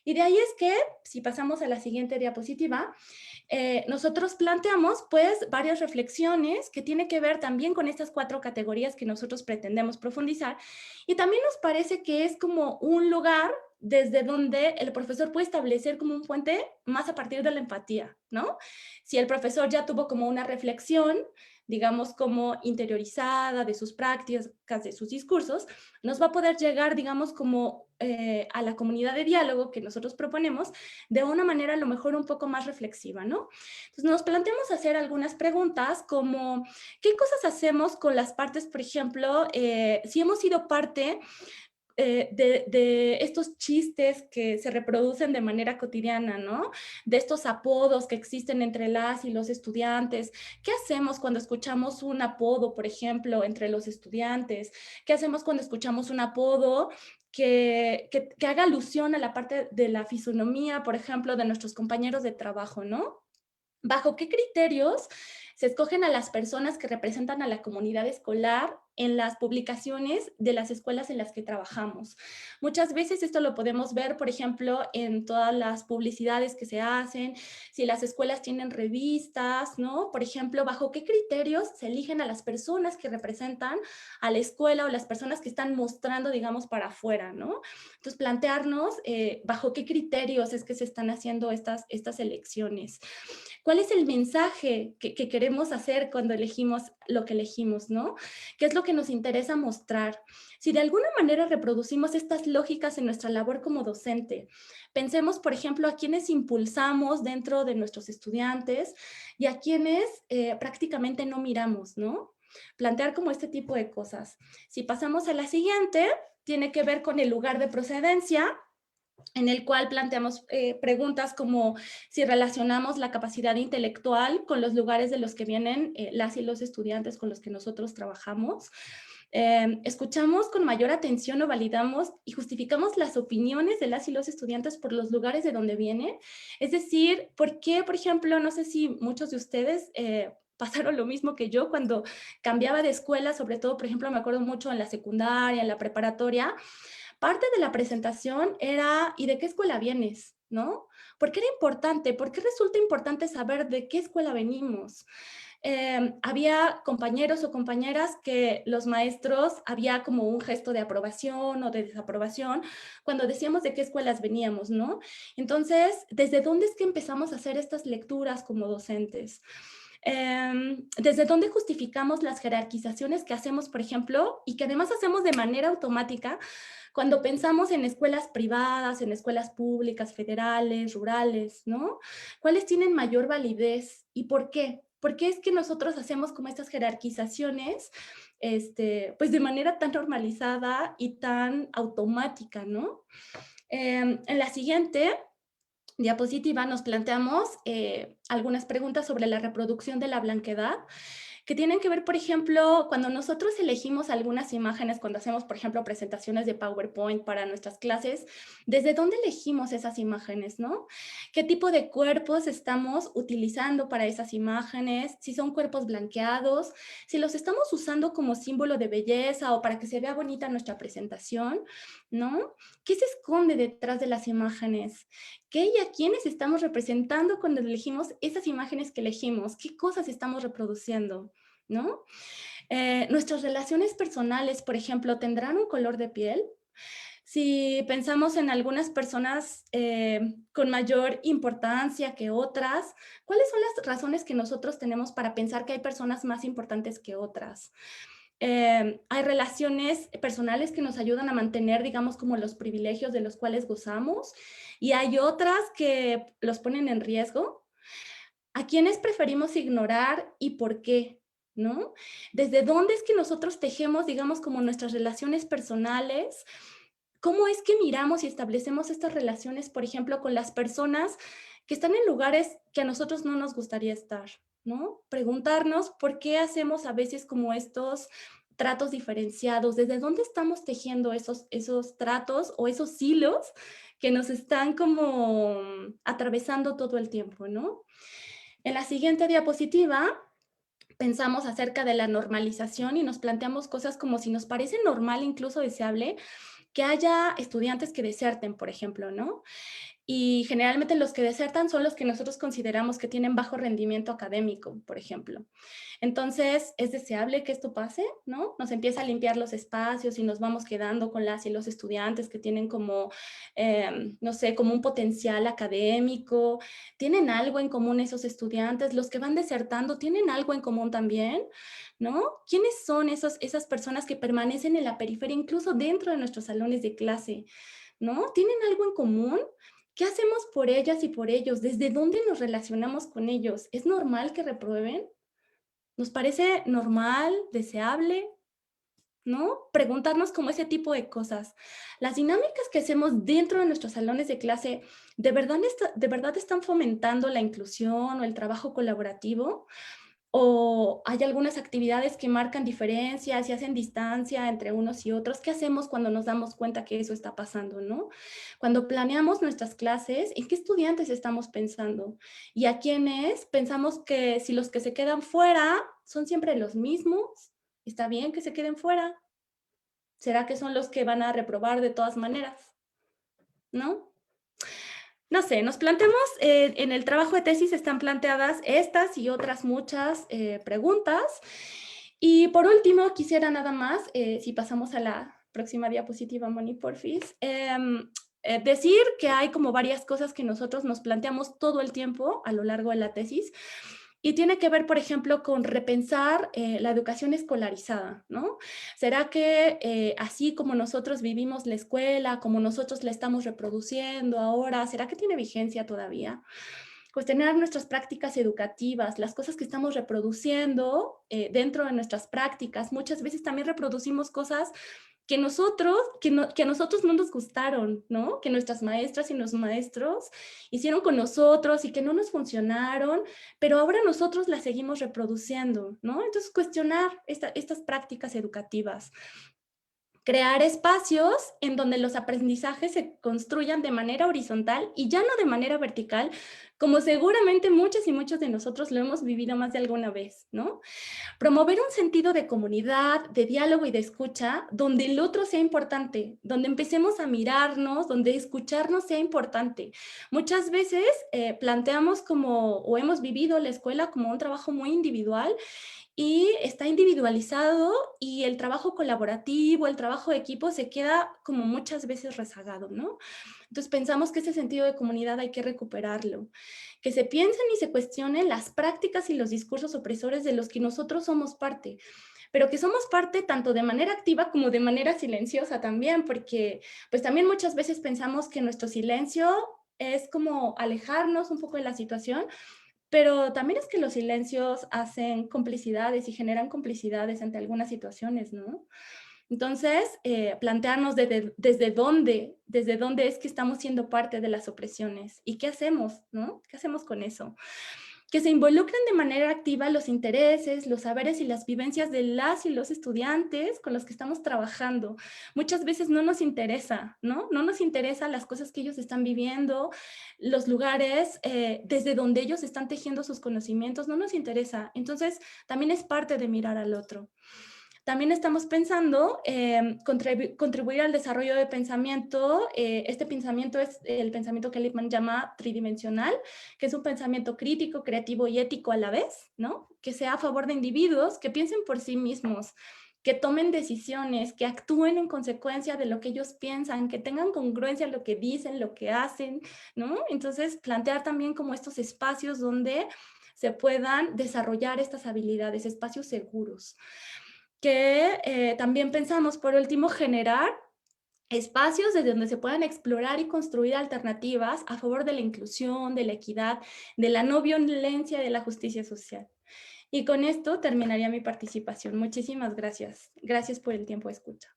Y de ahí es que, si pasamos a la siguiente diapositiva, nosotros planteamos pues varias reflexiones que tienen que ver también con estas 4 categorías que nosotros pretendemos profundizar, y también nos parece que es como un lugar desde donde el profesor puede establecer como un puente más a partir de la empatía, ¿no? Si el profesor ya tuvo como una reflexión, digamos, como interiorizada de sus prácticas, de sus discursos, nos va a poder llegar, digamos, como a la comunidad de diálogo que nosotros proponemos de una manera a lo mejor un poco más reflexiva, ¿no? Entonces nos planteamos hacer algunas preguntas como, ¿qué cosas hacemos con las partes, por ejemplo, si hemos sido parte de estos chistes que se reproducen de manera cotidiana, ¿no? De estos apodos que existen entre las y los estudiantes. ¿Qué hacemos cuando escuchamos un apodo, por ejemplo, entre los estudiantes? ¿Qué hacemos cuando escuchamos un apodo que haga alusión a la parte de la fisonomía, por ejemplo, de nuestros compañeros de trabajo, ¿no? ¿Bajo qué criterios se escogen a las personas que representan a la comunidad escolar en las publicaciones de las escuelas en las que trabajamos. Muchas veces esto lo podemos ver, por ejemplo, en todas las publicidades que se hacen, si las escuelas tienen revistas, ¿no? Por ejemplo, bajo qué criterios se eligen a las personas que representan a la escuela o las personas que están mostrando, digamos, para afuera, ¿no? Entonces, plantearnos bajo qué criterios es que se están haciendo estas elecciones. ¿Cuál es el mensaje que queremos hacer cuando elegimos lo que elegimos, ¿no? ¿Qué es lo que nos interesa mostrar? Si de alguna manera reproducimos estas lógicas en nuestra labor como docente, pensemos, por ejemplo, a quienes impulsamos dentro de nuestros estudiantes y a quienes prácticamente no miramos, ¿no? Plantear como este tipo de cosas. Si pasamos a la siguiente, tiene que ver con el lugar de procedencia, en el cual planteamos preguntas como si relacionamos la capacidad intelectual con los lugares de los que vienen las y los estudiantes con los que nosotros trabajamos. Escuchamos con mayor atención o validamos y justificamos las opiniones de las y los estudiantes por los lugares de donde vienen. Es decir, ¿por qué, por ejemplo, no sé si muchos de ustedes pasaron lo mismo que yo cuando cambiaba de escuela, sobre todo, por ejemplo, me acuerdo mucho en la secundaria, en la preparatoria, parte de la presentación era, ¿y de qué escuela vienes? ¿No? ¿Por qué era importante? ¿Por qué resulta importante saber de qué escuela venimos? Había compañeros o compañeras que los maestros había como un gesto de aprobación o de desaprobación cuando decíamos de qué escuelas veníamos, ¿no? Entonces, ¿desde dónde es que empezamos a hacer estas lecturas como docentes? ¿Desde dónde justificamos las jerarquizaciones que hacemos, por ejemplo, y que además hacemos de manera automática cuando pensamos en escuelas privadas, en escuelas públicas, federales, rurales, ¿no? ¿Cuáles tienen mayor validez y por qué? ¿Por qué es que nosotros hacemos como estas jerarquizaciones, pues de manera tan normalizada y tan automática, ¿no? En la siguiente diapositiva nos planteamos algunas preguntas sobre la reproducción de la blanquedad, que tienen que ver, por ejemplo, cuando nosotros elegimos algunas imágenes, cuando hacemos, por ejemplo, presentaciones de PowerPoint para nuestras clases, ¿desde dónde elegimos esas imágenes, no? ¿Qué tipo de cuerpos estamos utilizando para esas imágenes? Si son cuerpos blanqueados, si los estamos usando como símbolo de belleza o para que se vea bonita nuestra presentación, ¿no? ¿Qué se esconde detrás de las imágenes? ¿Qué y a quiénes estamos representando cuando elegimos esas imágenes que elegimos? ¿Qué cosas estamos reproduciendo? ¿No? Nuestras relaciones personales, por ejemplo, ¿tendrán un color de piel? Si pensamos en algunas personas con mayor importancia que otras, ¿cuáles son las razones que nosotros tenemos para pensar que hay personas más importantes que otras? Hay relaciones personales que nos ayudan a mantener, digamos, como los privilegios de los cuales gozamos, y hay otras que los ponen en riesgo. ¿A quiénes preferimos ignorar y por qué? ¿No? ¿Desde dónde es que nosotros tejemos, digamos, como nuestras relaciones personales? ¿Cómo es que miramos y establecemos estas relaciones, por ejemplo, con las personas que están en lugares que a nosotros no nos gustaría estar? ¿No? Preguntarnos por qué hacemos a veces como estos tratos diferenciados, desde dónde estamos tejiendo esos tratos o esos hilos que nos están como atravesando todo el tiempo, ¿no? En la siguiente diapositiva pensamos acerca de la normalización y nos planteamos cosas como si nos parece normal, incluso deseable, que haya estudiantes que deserten, por ejemplo, ¿no? Y generalmente los que desertan son los que nosotros consideramos que tienen bajo rendimiento académico, por ejemplo. Entonces, es deseable que esto pase, ¿no? Nos empieza a limpiar los espacios y nos vamos quedando con las y los estudiantes que tienen como, no sé, como un potencial académico. ¿Tienen algo en común esos estudiantes? Los que van desertando, ¿tienen algo en común también? ¿No? ¿Quiénes son esas personas que permanecen en la periferia, incluso dentro de nuestros salones de clase? ¿No? ¿Tienen algo en común? ¿Qué hacemos por ellas y por ellos? ¿Desde dónde nos relacionamos con ellos? ¿Es normal que reprueben? ¿Nos parece normal, deseable? ¿No? Preguntarnos como ese tipo de cosas. Las dinámicas que hacemos dentro de nuestros salones de clase, ¿de verdad están fomentando la inclusión o el trabajo colaborativo? o hay algunas actividades que marcan diferencias y hacen distancia entre unos y otros. ¿Qué hacemos cuando nos damos cuenta que eso está pasando, no? Cuando planeamos nuestras clases, ¿en qué estudiantes estamos pensando? Y a quiénes pensamos que si los que se quedan fuera son siempre los mismos, ¿está bien que se queden fuera? ¿Será que son los que van a reprobar de todas maneras? ¿No? No sé, nos planteamos, en el trabajo de tesis están planteadas estas y otras muchas preguntas. Y por último, quisiera nada más, si pasamos a la próxima diapositiva, Moni, porfis, decir que hay como varias cosas que nosotros nos planteamos todo el tiempo a lo largo de la tesis. Y tiene que ver, por ejemplo, con repensar la educación escolarizada, ¿no? ¿Será que así como nosotros vivimos la escuela, como nosotros la estamos reproduciendo ahora, será que tiene vigencia todavía? Cuestionar nuestras prácticas educativas, las cosas que estamos reproduciendo dentro de nuestras prácticas. Muchas veces también reproducimos cosas que a nosotros no nos gustaron, ¿no? Que nuestras maestras y los maestros hicieron con nosotros y que no nos funcionaron, pero ahora nosotros las seguimos reproduciendo, ¿no? Entonces, cuestionar estas prácticas educativas. Crear espacios en donde los aprendizajes se construyan de manera horizontal y ya no de manera vertical, como seguramente muchas y muchos de nosotros lo hemos vivido más de alguna vez, ¿no? Promover un sentido de comunidad, de diálogo y de escucha, donde el otro sea importante, donde empecemos a mirarnos, donde escucharnos sea importante. Muchas veces planteamos como, o hemos vivido la escuela como un trabajo muy individual, y está individualizado y el trabajo colaborativo, el trabajo de equipo se queda como muchas veces rezagado, ¿no? Entonces pensamos que ese sentido de comunidad hay que recuperarlo, que se piensen y se cuestionen las prácticas y los discursos opresores de los que nosotros somos parte, pero que somos parte tanto de manera activa como de manera silenciosa también, porque pues también muchas veces pensamos que nuestro silencio es como alejarnos un poco de la situación, pero también es que los silencios hacen complicidades y generan complicidades ante algunas situaciones, ¿no? Entonces, plantearnos desde dónde es que estamos siendo parte de las opresiones y qué hacemos, ¿no? ¿Qué hacemos con eso? Que se involucren de manera activa los intereses, los saberes y las vivencias de las y los estudiantes con los que estamos trabajando. Muchas veces no nos interesa, ¿no? No nos interesa las cosas que ellos están viviendo, los lugares desde donde ellos están tejiendo sus conocimientos, no nos interesa. Entonces, también es parte de mirar al otro. También estamos pensando contribuir al desarrollo de pensamiento. Este pensamiento es el pensamiento que Lippmann llama tridimensional, que es un pensamiento crítico, creativo y ético a la vez, ¿no? Que sea a favor de individuos que piensen por sí mismos, que tomen decisiones, que actúen en consecuencia de lo que ellos piensan, que tengan congruencia en lo que dicen, lo que hacen, ¿no? Entonces, plantear también como estos espacios donde se puedan desarrollar estas habilidades, espacios seguros. Que también pensamos, por último, generar espacios desde donde se puedan explorar y construir alternativas a favor de la inclusión, de la equidad, de la no violencia y de la justicia social. Y con esto terminaría mi participación. Muchísimas gracias. Gracias por el tiempo de escucha.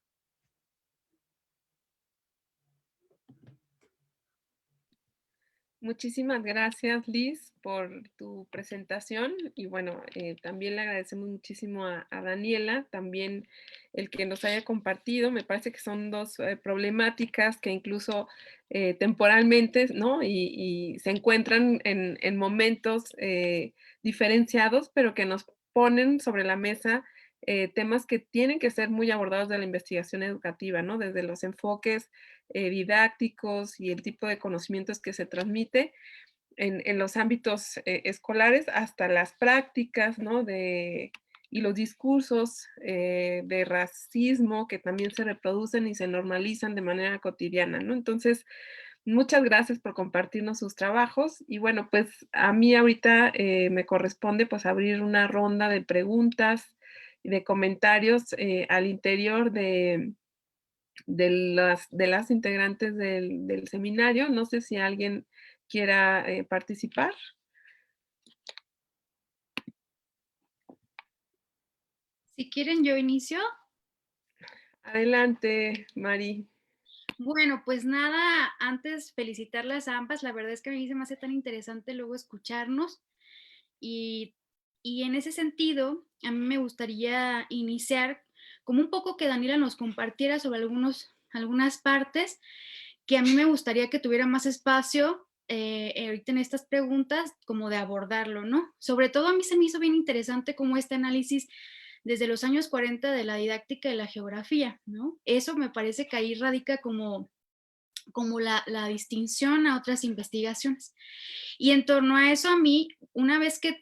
Muchísimas gracias, Liz, por tu presentación y bueno, también le agradecemos muchísimo a Daniela, también el que nos haya compartido. Me parece que son dos problemáticas que incluso temporalmente, ¿no? Y se encuentran en momentos diferenciados, pero que nos ponen sobre la mesa temas que tienen que ser muy abordados de la investigación educativa, ¿no? Desde los enfoques didácticos y el tipo de conocimientos que se transmite en los ámbitos escolares hasta las prácticas, ¿no? Y los discursos de racismo que también se reproducen y se normalizan de manera cotidiana, ¿no? Entonces, muchas gracias por compartirnos sus trabajos y bueno, pues a mí ahorita me corresponde pues abrir una ronda de preguntas y de comentarios al interior de las integrantes del seminario. No sé si alguien quiera participar. Si quieren, yo inicio. Adelante, Mari. Bueno, pues nada, antes felicitarlas a ambas. La verdad es que a mí se me hace tan interesante luego escucharnos y Y en ese sentido, a mí me gustaría iniciar como un poco que Daniela nos compartiera sobre algunas partes que a mí me gustaría que tuviera más espacio ahorita en estas preguntas, como de abordarlo, ¿no? Sobre todo a mí se me hizo bien interesante como este análisis desde los años 40 de la didáctica de la geografía, ¿no? Eso me parece que ahí radica como la distinción a otras investigaciones. Y en torno a eso, a mí, una vez que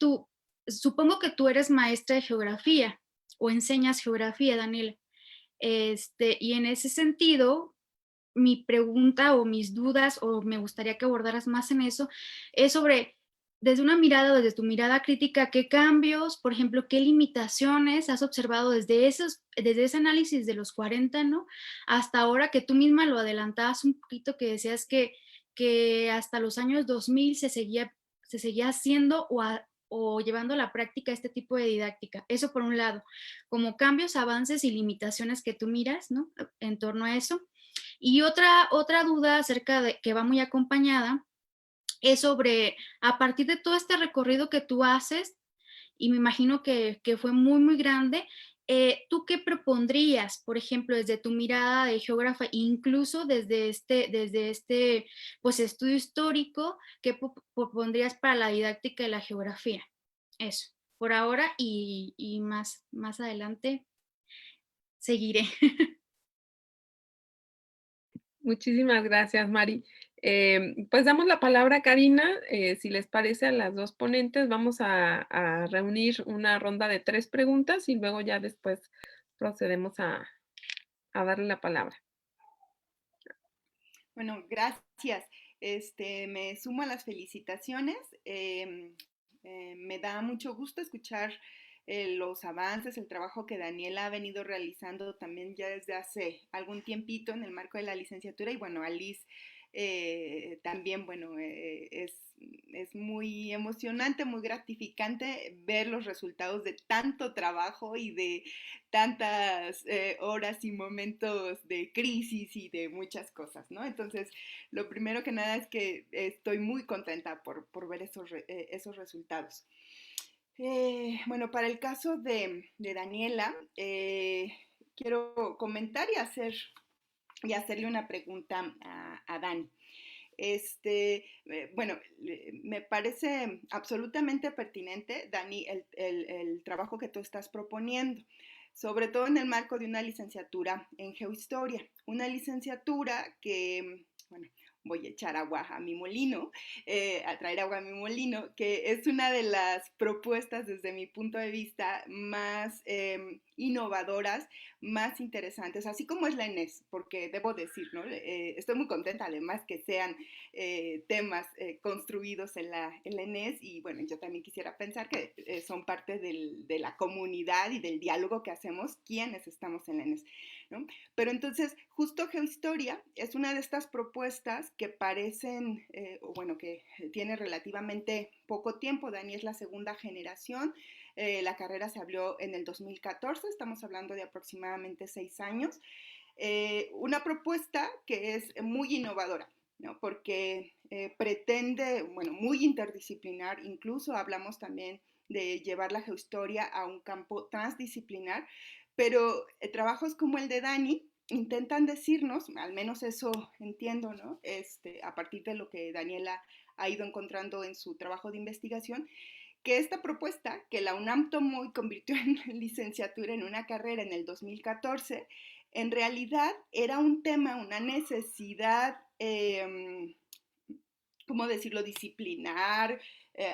supongo que tú eres maestra de geografía o enseñas geografía, Daniela, y en ese sentido, mi pregunta o mis dudas, o me gustaría que abordaras más en eso, es sobre, desde una mirada, desde tu mirada crítica, qué cambios, por ejemplo, qué limitaciones has observado desde ese análisis de los 40, ¿no? Hasta ahora que tú misma lo adelantabas un poquito, que decías que hasta los años 2000 se seguía haciendo o llevando a la práctica este tipo de didáctica. Eso por un lado, como cambios, avances y limitaciones que tú miras, ¿no? En torno a eso. Y otra duda acerca de que va muy acompañada es sobre, a partir de todo este recorrido que tú haces, y me imagino que fue muy, muy grande, ¿tú qué propondrías, por ejemplo, desde tu mirada de geógrafa, incluso desde este pues, estudio histórico, qué propondrías para la didáctica de la geografía? Eso, por ahora y más adelante seguiré. Muchísimas gracias, Mari. Pues damos la palabra a Karina. Si les parece a las dos ponentes, vamos a reunir una ronda de 3 preguntas y luego ya después procedemos a darle la palabra. Bueno, gracias. Me sumo a las felicitaciones. Me da mucho gusto escuchar los avances, el trabajo que Daniela ha venido realizando también ya desde hace algún tiempito en el marco de la licenciatura. Y bueno, Alice también, bueno, es muy emocionante, muy gratificante ver los resultados de tanto trabajo y de tantas horas y momentos de crisis y de muchas cosas, ¿no? Entonces, lo primero que nada es que estoy muy contenta por ver esos resultados. Bueno, para el caso de Daniela, quiero comentar y hacerle una pregunta a Dani. Bueno, me parece absolutamente pertinente, Dani, el trabajo que tú estás proponiendo, sobre todo en el marco de una licenciatura en geohistoria, una licenciatura que, bueno, voy a echar agua a mi molino, a traer agua a mi molino, que es una de las propuestas desde mi punto de vista más innovadoras, más interesantes, así como es la ENES, porque debo decir, ¿no? Estoy muy contenta además que sean temas construidos en la ENES y bueno, yo también quisiera pensar que son parte de la comunidad y del diálogo que hacemos quienes estamos en la ENES, ¿no? Pero entonces, justo Geohistoria es una de estas propuestas que parecen, bueno, que tiene relativamente poco tiempo. Dani es la segunda generación. La carrera se abrió en el 2014, estamos hablando de aproximadamente 6 años. Una propuesta que es muy innovadora, ¿no? Porque pretende, bueno, muy interdisciplinar, incluso hablamos también de llevar la geohistoria a un campo transdisciplinar, pero trabajos como el de Dani intentan decirnos, al menos eso entiendo, ¿no? A partir de lo que Daniela ha ido encontrando en su trabajo de investigación, que esta propuesta, que la UNAM tomó y convirtió en licenciatura en una carrera en el 2014, en realidad era un tema, una necesidad, ¿cómo decirlo?, disciplinar,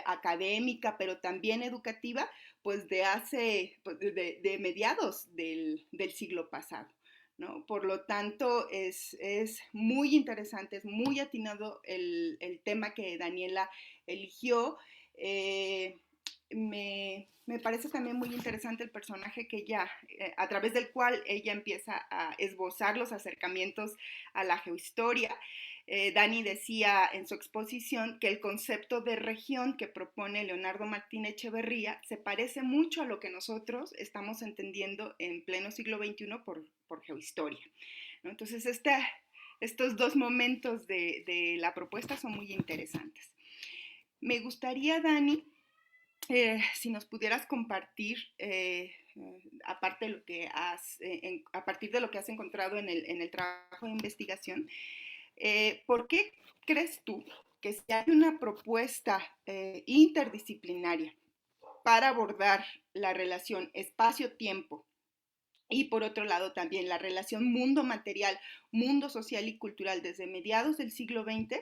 académica, pero también educativa, pues pues de mediados del siglo pasado, ¿no? Por lo tanto, es muy interesante, es muy atinado el tema que Daniela eligió. Me parece también muy interesante el personaje que ella, a través del cual ella empieza a esbozar los acercamientos a la geohistoria. Dani decía en su exposición que el concepto de región que propone Leonardo Martín Echeverría se parece mucho a lo que nosotros estamos entendiendo en pleno siglo XXI por geohistoria, ¿no? Entonces, estos dos momentos de la propuesta son muy interesantes. Me gustaría, Dani, si nos pudieras compartir, aparte de lo que a partir de lo que has encontrado en el trabajo de investigación, ¿por qué crees tú que si hay una propuesta interdisciplinaria para abordar la relación espacio-tiempo y por otro lado también la relación mundo material, mundo social y cultural desde mediados del siglo XX,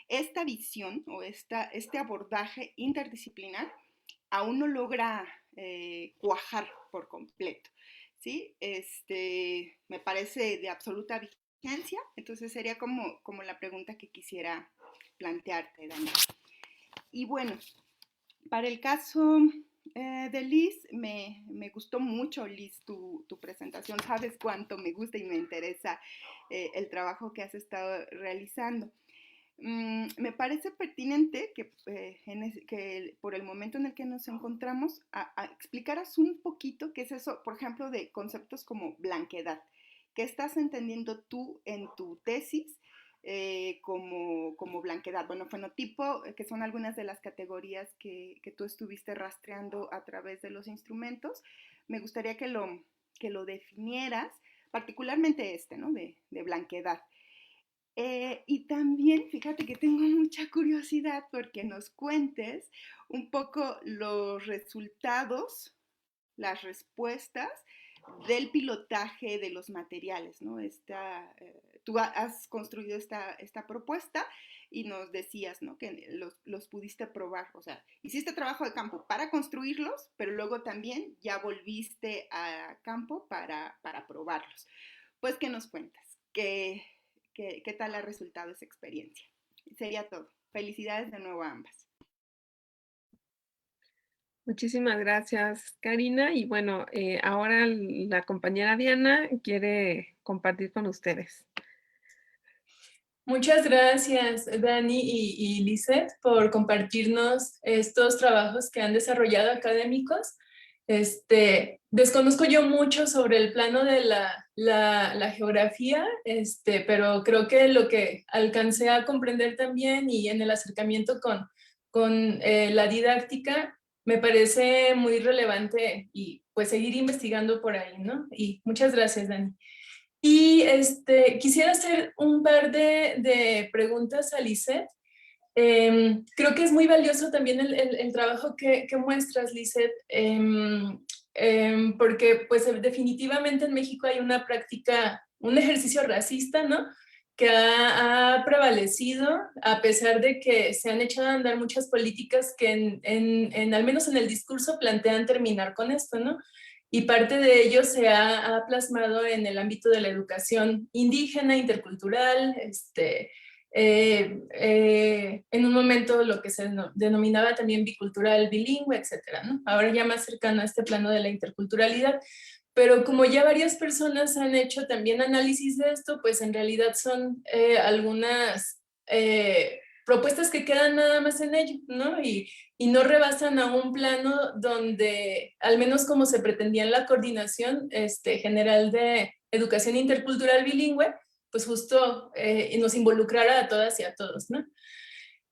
esta visión o este abordaje interdisciplinar aún no logra cuajar por completo? ¿Sí? Me parece de absoluta vigencia, entonces sería como la pregunta que quisiera plantearte, Dani. Y bueno, para el caso de Liz, me gustó mucho, Liz, tu presentación. Sabes cuánto me gusta y me interesa el trabajo que has estado realizando. Me parece pertinente que por el momento en el que nos encontramos explicaras un poquito qué es eso, por ejemplo, de conceptos como blanquedad. ¿Qué estás entendiendo tú en tu tesis como blanquedad? Bueno, fenotipo, que son algunas de las categorías que tú estuviste rastreando a través de los instrumentos. Me gustaría que lo definieras, particularmente ¿no? de blanquedad. Y también, fíjate que tengo mucha curiosidad porque nos cuentes un poco los resultados, las respuestas del pilotaje de los materiales, ¿no? Tú has construido esta propuesta y nos decías, ¿no? Que los pudiste probar, o sea, hiciste trabajo de campo para construirlos, pero luego también ya volviste a campo para probarlos. Pues, ¿qué nos cuentas? ¿Qué tal ha resultado esa experiencia? Sería todo. Felicidades de nuevo a ambas. Muchísimas gracias, Karina. Y bueno, ahora la compañera Diana quiere compartir con ustedes. Muchas gracias, Dani y Lisette, por compartirnos estos trabajos que han desarrollado académicos. Desconozco yo mucho sobre el plano de la geografía, pero creo que lo que alcancé a comprender también y en el acercamiento con la didáctica me parece muy relevante y pues seguir investigando por ahí, ¿no? Y muchas gracias, Dani. Y quisiera hacer un par de preguntas a Lisette. Creo que es muy valioso también el trabajo que muestras, Lisette, porque pues definitivamente en México hay una práctica, un ejercicio racista, ¿no? Que ha prevalecido a pesar de que se han echado a andar muchas políticas que al menos en el discurso plantean terminar con esto, ¿no? Y parte de ello se ha plasmado en el ámbito de la educación indígena, intercultural, en un momento lo que se denominaba también bicultural, bilingüe, etcétera, ¿no? Ahora ya más cercano a este plano de la interculturalidad. Pero como ya varias personas han hecho también análisis de esto, pues en realidad son algunas propuestas que quedan nada más en ello, ¿no? Y no rebasan a un plano donde, al menos como se pretendía en la coordinación general de educación intercultural bilingüe, pues justo nos involucrara a todas y a todos, ¿no?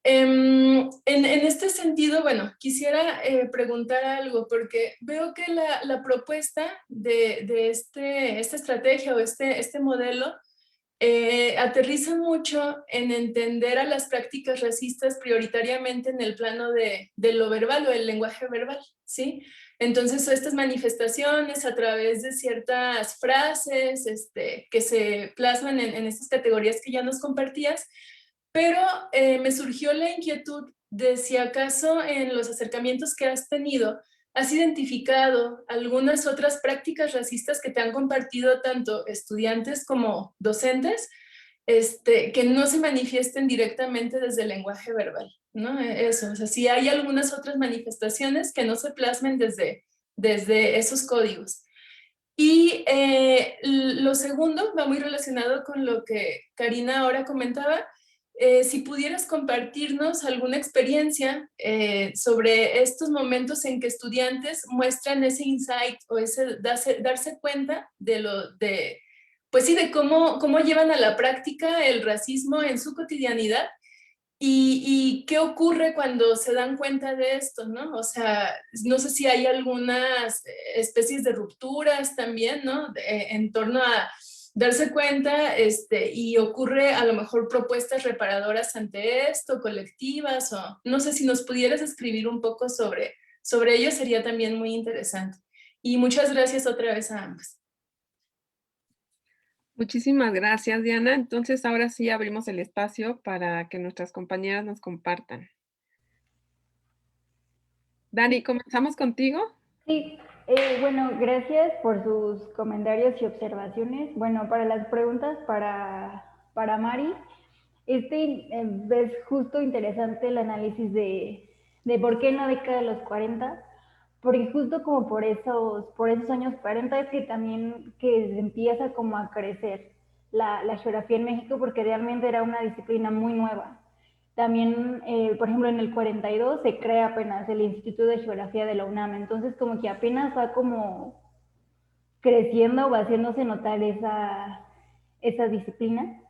En este sentido, bueno, quisiera preguntar algo, porque veo que la propuesta de esta estrategia o este modelo aterriza mucho en entender a las prácticas racistas prioritariamente en el plano de lo verbal o el lenguaje verbal, ¿sí? Entonces, estas manifestaciones a través de ciertas frases que se plasman en estas categorías que ya nos compartías, pero me surgió la inquietud de si acaso en los acercamientos que has tenido has identificado algunas otras prácticas racistas que te han compartido tanto estudiantes como docentes, que no se manifiesten directamente desde el lenguaje verbal, ¿no? Eso, o sea, si hay algunas otras manifestaciones que no se plasmen desde esos códigos. Y lo segundo va muy relacionado con lo que Karina ahora comentaba. Si pudieras compartirnos alguna experiencia sobre estos momentos en que estudiantes muestran ese insight o ese darse cuenta pues sí, de cómo llevan a la práctica el racismo en su cotidianidad ¿Y qué ocurre cuando se dan cuenta de esto, ¿no? O sea, no sé si hay algunas especies de rupturas también, ¿no? En torno a darse cuenta y ocurre a lo mejor propuestas reparadoras ante esto, colectivas, o no sé si nos pudieras escribir un poco sobre ello, sería también muy interesante. Y muchas gracias otra vez a ambas. Muchísimas gracias, Diana. Entonces, ahora sí abrimos el espacio para que nuestras compañeras nos compartan. Dani, ¿comenzamos contigo? Sí, bueno, gracias por sus comentarios y observaciones. Bueno, para las preguntas para Mari, es justo interesante el análisis de por qué en la década de los 40, porque justo como por esos años 40 es que también que se empieza como a crecer la geografía en México, porque realmente era una disciplina muy nueva. También, por ejemplo, en el 42 se crea apenas el Instituto de Geografía de la UNAM, entonces como que apenas va como creciendo, va haciéndose notar esa disciplina.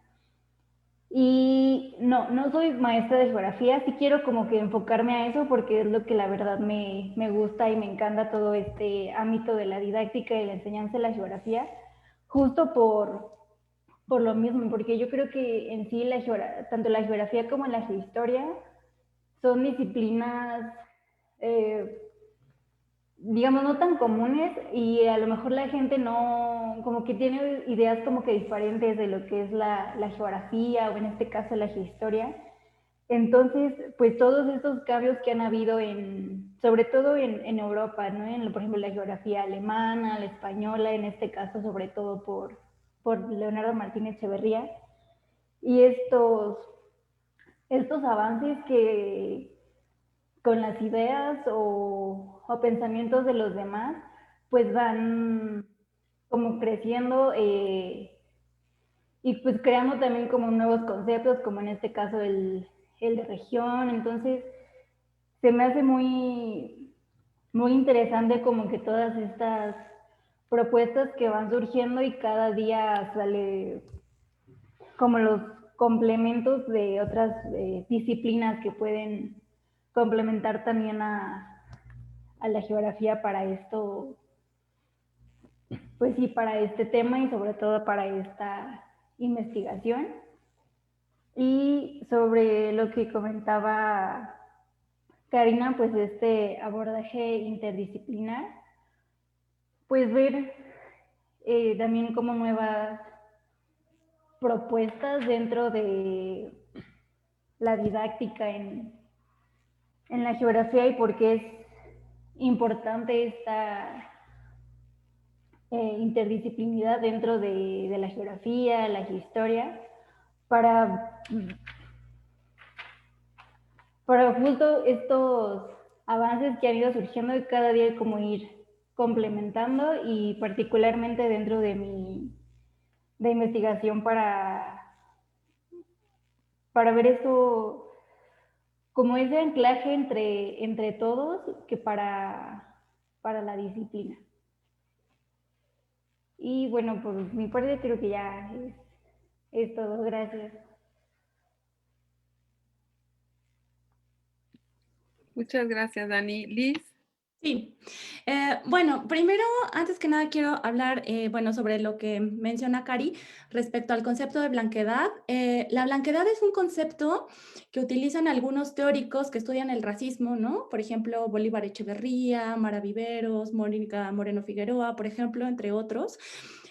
Y no soy maestra de geografía, sí quiero como que enfocarme a eso porque es lo que la verdad me gusta y me encanta todo este ámbito de la didáctica y la enseñanza de la geografía, justo por lo mismo, porque yo creo que en sí tanto la geografía como la geohistoria son disciplinas, digamos, no tan comunes y a lo mejor la gente no, como que tiene ideas como que diferentes de lo que es la geografía o en este caso la geohistoria. Entonces, pues todos estos cambios que han habido sobre todo en Europa, ¿no? Por ejemplo, la geografía alemana, la española, en este caso sobre todo por Leonardo Martínez Echeverría, y estos avances que con las ideas o pensamientos de los demás, pues van como creciendo y pues creando también como nuevos conceptos, como en este caso el de región. Entonces, se me hace muy interesante como que todas estas propuestas que van surgiendo y cada día sale como los complementos de otras disciplinas que pueden complementar también a la geografía para esto, pues sí, para este tema y sobre todo para esta investigación. Y sobre lo que comentaba Karina, pues este abordaje interdisciplinar, pues ver también como nuevas propuestas dentro de la didáctica en la geografía y por qué es importante esta interdisciplinaridad dentro de la geografía, la historia, para justo estos avances que han ido surgiendo y cada día como ir complementando y particularmente dentro de de investigación para ver eso como ese anclaje entre todos que para la disciplina. Y bueno, por mi parte creo que ya es todo. Gracias. Muchas gracias, Dani. Liz. Sí. Bueno, primero, antes que nada, quiero hablar, bueno, sobre lo que menciona Cari respecto al concepto de blanquedad. La blanquedad es un concepto que utilizan algunos teóricos que estudian el racismo, ¿no? Por ejemplo, Bolívar Echeverría, Mara Viveros, Mónica Moreno Figueroa, por ejemplo, entre otros.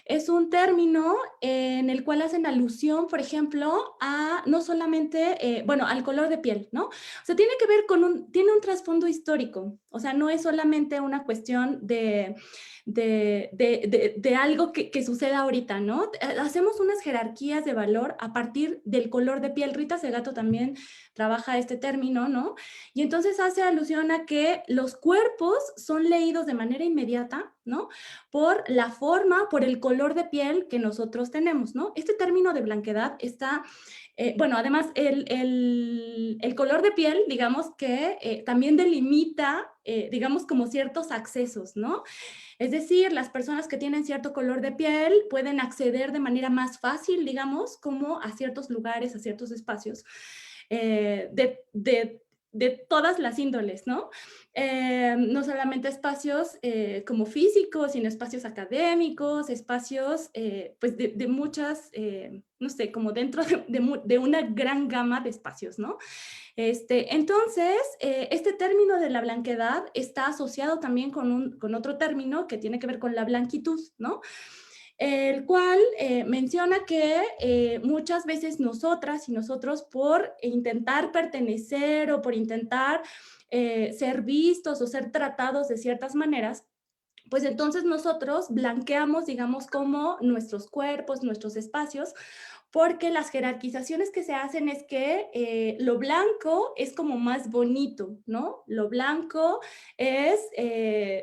Es un término en el cual hacen alusión, por ejemplo, a no solamente, bueno, al color de piel, ¿no? O sea, tiene que ver tiene un trasfondo histórico, o sea, no es solamente una cuestión de algo que suceda ahorita, ¿no? Hacemos unas jerarquías de valor a partir del color de piel. Rita Segato también trabaja este término, ¿no? Y entonces hace alusión a que los cuerpos son leídos de manera inmediata, ¿no? Por la forma, por el color de piel que nosotros tenemos, ¿no? Este término de blanquedad está, bueno, además el color de piel, digamos que también delimita, digamos, como ciertos accesos, ¿no? Es decir, las personas que tienen cierto color de piel pueden acceder de manera más fácil, digamos, como a ciertos lugares, a ciertos espacios. de todas las índoles, ¿no? No solamente espacios como físicos, sino espacios académicos, espacios pues de muchas, no sé, como dentro de una gran gama de espacios, ¿no? Entonces, este término de la blanquedad está asociado también con otro término que tiene que ver con la blanquitud, ¿no? El cual menciona que muchas veces nosotras y nosotros por intentar pertenecer o por intentar ser vistos o ser tratados de ciertas maneras, pues entonces nosotros blanqueamos, digamos, como nuestros cuerpos, nuestros espacios, porque las jerarquizaciones que se hacen es que lo blanco es como más bonito, ¿no? Lo blanco es,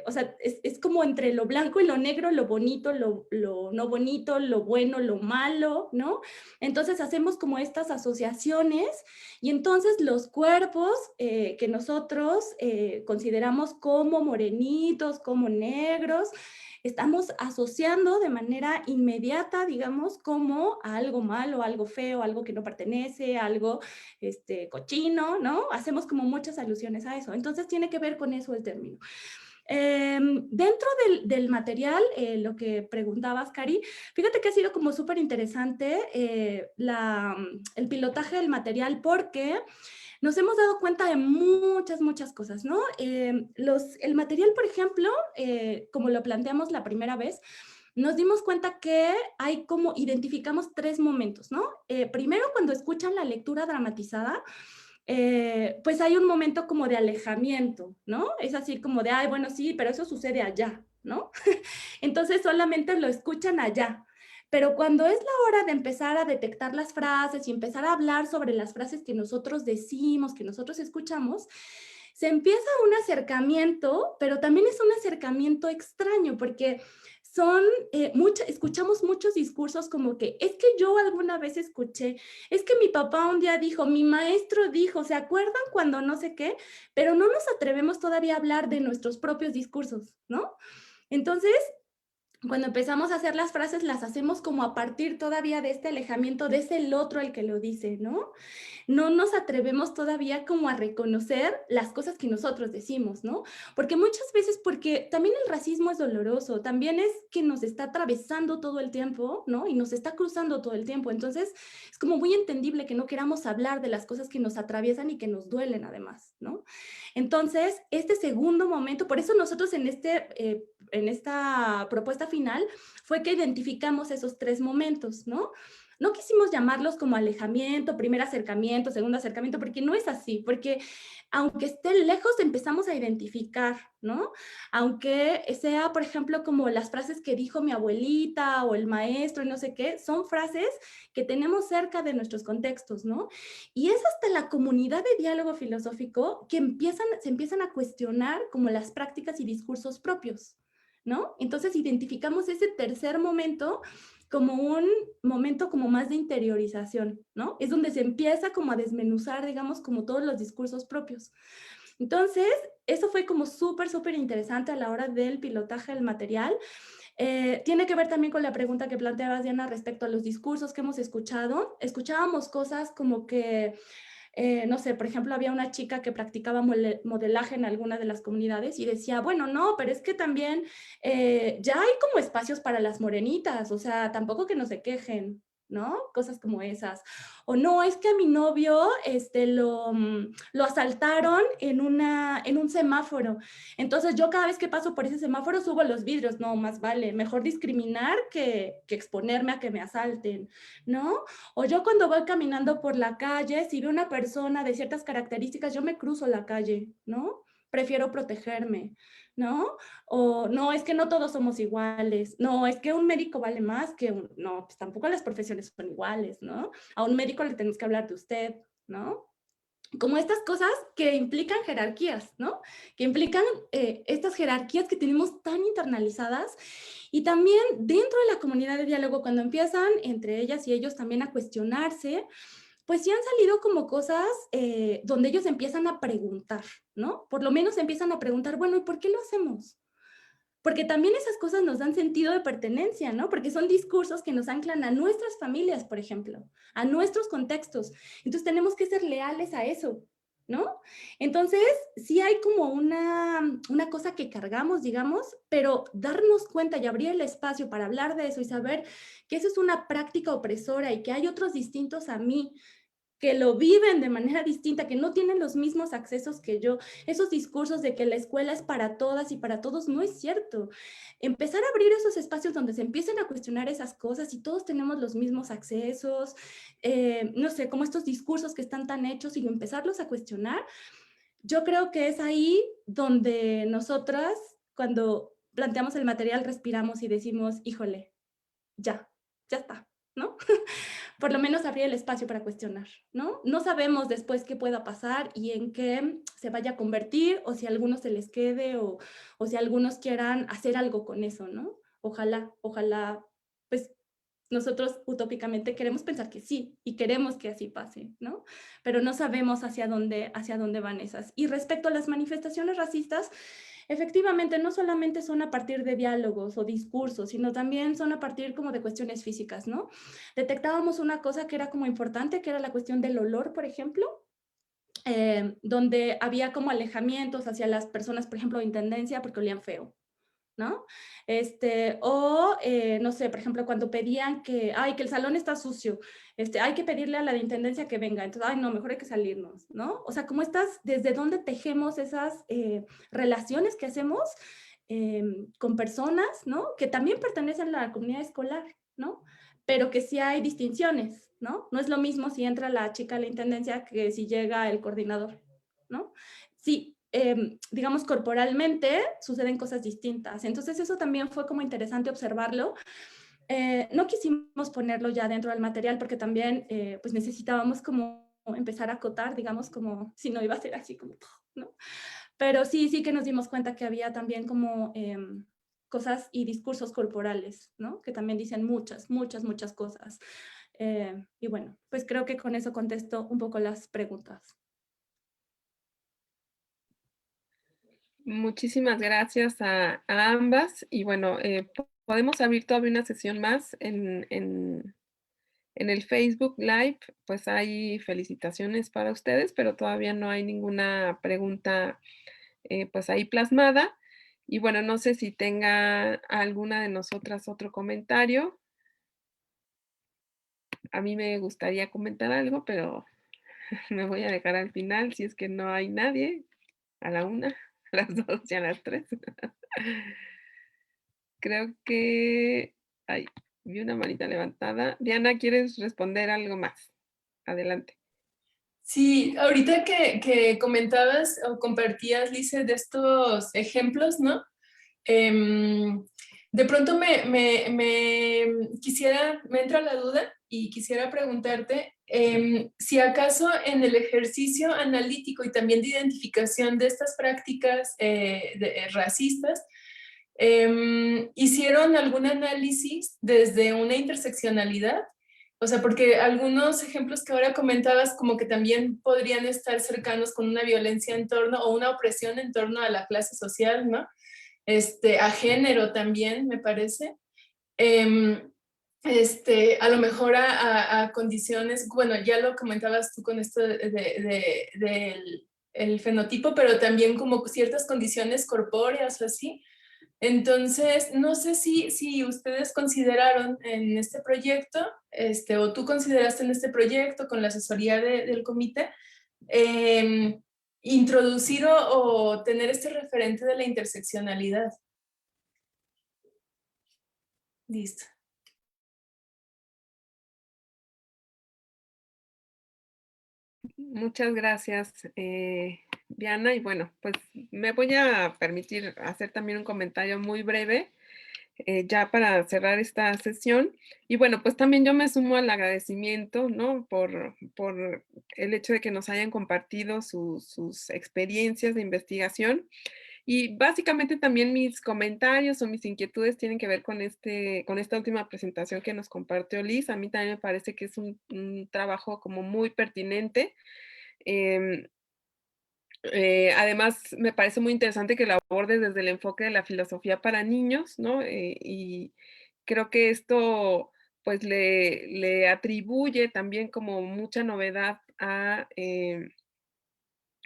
o sea, es como entre lo blanco y lo negro, lo bonito, lo no bonito, lo bueno, lo malo, ¿no? Entonces hacemos como estas asociaciones y entonces los cuerpos que nosotros consideramos como morenitos, como negros, estamos asociando de manera inmediata, digamos, como a algo malo, algo feo, algo que no pertenece, algo cochino, ¿no? Hacemos como muchas alusiones a eso. Entonces tiene que ver con eso el término. Dentro del material, lo que preguntabas, Cari, fíjate que ha sido como súper interesante el pilotaje del material porque nos hemos dado cuenta de muchas cosas, ¿no? El material, por ejemplo, como lo planteamos la primera vez, nos dimos cuenta que hay como, identificamos 3 momentos, ¿no? Primero, cuando escuchan la lectura dramatizada, pues hay un momento como de alejamiento, ¿no? Es así como de, ay, bueno, sí, pero eso sucede allá, ¿no? Entonces solamente lo escuchan allá. Pero cuando es la hora de empezar a detectar las frases y empezar a hablar sobre las frases que nosotros decimos, que nosotros escuchamos, se empieza un acercamiento, pero también es un acercamiento extraño porque escuchamos muchos discursos como que es que yo alguna vez escuché, es que mi papá un día dijo, mi maestro dijo, ¿se acuerdan cuando no sé qué? Pero no nos atrevemos todavía a hablar de nuestros propios discursos, ¿no? Entonces, cuando empezamos a hacer las frases, las hacemos como a partir todavía de este alejamiento, de ese el otro el que lo dice, ¿no? No nos atrevemos todavía como a reconocer las cosas que nosotros decimos, ¿no? Porque muchas veces, porque también el racismo es doloroso, también es que nos está atravesando todo el tiempo, ¿no? Y nos está cruzando todo el tiempo. Entonces, es como muy entendible que no queramos hablar de las cosas que nos atraviesan y que nos duelen además, ¿no? Entonces, este segundo momento, por eso nosotros en esta propuesta final fue que identificamos esos 3 momentos, ¿no? No quisimos llamarlos como alejamiento, primer acercamiento, segundo acercamiento, porque no es así, porque aunque esté lejos empezamos a identificar, ¿no? Aunque sea, por ejemplo, como las frases que dijo mi abuelita o el maestro y no sé qué, son frases que tenemos cerca de nuestros contextos, ¿no? Y es hasta la comunidad de diálogo filosófico que se empiezan a cuestionar como las prácticas y discursos propios, ¿no? Entonces identificamos ese tercer momento como un momento como más de interiorización, ¿no? Es donde se empieza como a desmenuzar, digamos, como todos los discursos propios. Entonces, eso fue como súper interesante a la hora del pilotaje del material. Tiene que ver también con la pregunta que planteabas, Diana, respecto a los discursos que hemos escuchado. Escuchábamos cosas como que no sé, por ejemplo, había una chica que practicaba modelaje en alguna de las comunidades y decía, bueno, no, pero es que también ya hay como espacios para las morenitas, o sea, tampoco que no se quejen, ¿no? Cosas como esas. O no, es que a mi novio lo asaltaron en un semáforo. Entonces yo cada vez que paso por ese semáforo subo los vidrios. No, más vale, mejor discriminar que exponerme a que me asalten, ¿no? O yo cuando voy caminando por la calle, si veo una persona de ciertas características, yo me cruzo la calle, ¿no? Prefiero protegerme, ¿no? O no, es que no todos somos iguales. No, es que un médico vale más que un... No, pues tampoco las profesiones son iguales, ¿no? A un médico le tenemos que hablar de usted, ¿no? Como estas cosas que implican jerarquías, ¿no? Que implican estas jerarquías que tenemos tan internalizadas y también dentro de la comunidad de diálogo, cuando empiezan entre ellas y ellos también a cuestionarse, pues sí han salido como cosas donde ellos empiezan a preguntar, ¿no? Por lo menos empiezan a preguntar, bueno, ¿y por qué lo hacemos? Porque también esas cosas nos dan sentido de pertenencia, ¿no? Porque son discursos que nos anclan a nuestras familias, por ejemplo, a nuestros contextos. Entonces tenemos que ser leales a eso, ¿no? Entonces, sí hay como una cosa que cargamos, digamos, pero darnos cuenta y abrir el espacio para hablar de eso y saber que eso es una práctica opresora y que hay otros distintos a mí, que lo viven de manera distinta, que no tienen los mismos accesos que yo. Esos discursos de que la escuela es para todas y para todos no es cierto. Empezar a abrir esos espacios donde se empiecen a cuestionar esas cosas y todos tenemos los mismos accesos, no sé, como estos discursos que están tan hechos y empezarlos a cuestionar, yo creo que es ahí donde nosotras, cuando planteamos el material, respiramos y decimos, híjole, ya, ya está, ¿no? Por lo menos abrir el espacio para cuestionar, ¿no? No sabemos después qué pueda pasar y en qué se vaya a convertir, o si a algunos se les quede, o si algunos quieran hacer algo con eso, ¿no? Ojalá, pues nosotros utópicamente queremos pensar que sí y queremos que así pase, ¿no? Pero no sabemos hacia dónde van esas. Y respecto a las manifestaciones racistas, efectivamente, no solamente son a partir de diálogos o discursos, sino también son a partir como de cuestiones físicas, ¿no? Detectábamos una cosa que era como importante, que era la cuestión del olor, por ejemplo, donde había como alejamientos hacia las personas, por ejemplo, de intendencia, porque olían feo, ¿no? No sé, por ejemplo, cuando pedían que el salón está sucio, hay que pedirle a la de intendencia que venga, entonces, no, mejor hay que salirnos, ¿no? O sea, como desde dónde tejemos esas relaciones que hacemos con personas, ¿no? Que también pertenecen a la comunidad escolar, ¿no? Pero que sí hay distinciones, ¿no? No es lo mismo si entra la chica a la intendencia que si llega el coordinador, ¿no? Sí, digamos, corporalmente suceden cosas distintas. Entonces eso también fue como interesante observarlo. No quisimos ponerlo ya dentro del material porque también pues necesitábamos como empezar a acotar, digamos, como si no iba a ser así como, ¿no? Pero sí que nos dimos cuenta que había también como cosas y discursos corporales, ¿no? Que también dicen muchas cosas. Y bueno, pues creo que con eso contesto un poco las preguntas. Muchísimas gracias a ambas y bueno, podemos abrir todavía una sesión más en el Facebook Live, pues hay felicitaciones para ustedes, pero todavía no hay ninguna pregunta pues ahí plasmada. Y bueno, no sé si tenga alguna de nosotras otro comentario. A mí me gustaría comentar algo, pero me voy a dejar al final si es que no hay nadie. A la 1, a las 2 y a las 3. Creo que ay, vi una manita levantada. Diana, ¿quieres responder algo más? Adelante. Sí, ahorita que comentabas o compartías, Lice, de estos ejemplos, ¿no? De pronto me entra la duda y quisiera preguntarte si acaso en el ejercicio analítico y también de identificación de estas prácticas racistas, hicieron algún análisis desde una interseccionalidad. O sea, porque algunos ejemplos que ahora comentabas como que también podrían estar cercanos con una violencia en torno o una opresión en torno a la clase social, ¿no? A género también, me parece. A lo mejor a condiciones, bueno, ya lo comentabas tú con esto del el fenotipo, pero también como ciertas condiciones corpóreas o así. Entonces, no sé si ustedes consideraron en este proyecto, o tú consideraste en este proyecto con la asesoría del comité, introducir o tener este referente de la interseccionalidad. Listo. Muchas gracias, Diana. Y bueno, pues me voy a permitir hacer también un comentario muy breve, ya para cerrar esta sesión. Y bueno, pues también yo me sumo al agradecimiento, ¿no? Por el hecho de que nos hayan compartido sus experiencias de investigación. Y básicamente también mis comentarios o mis inquietudes tienen que ver con esta última presentación que nos compartió Liz. A mí también me parece que es un trabajo como muy pertinente. Además, me parece muy interesante que lo abordes desde el enfoque de la filosofía para niños, ¿no? Y creo que esto, pues, le atribuye también como mucha novedad a,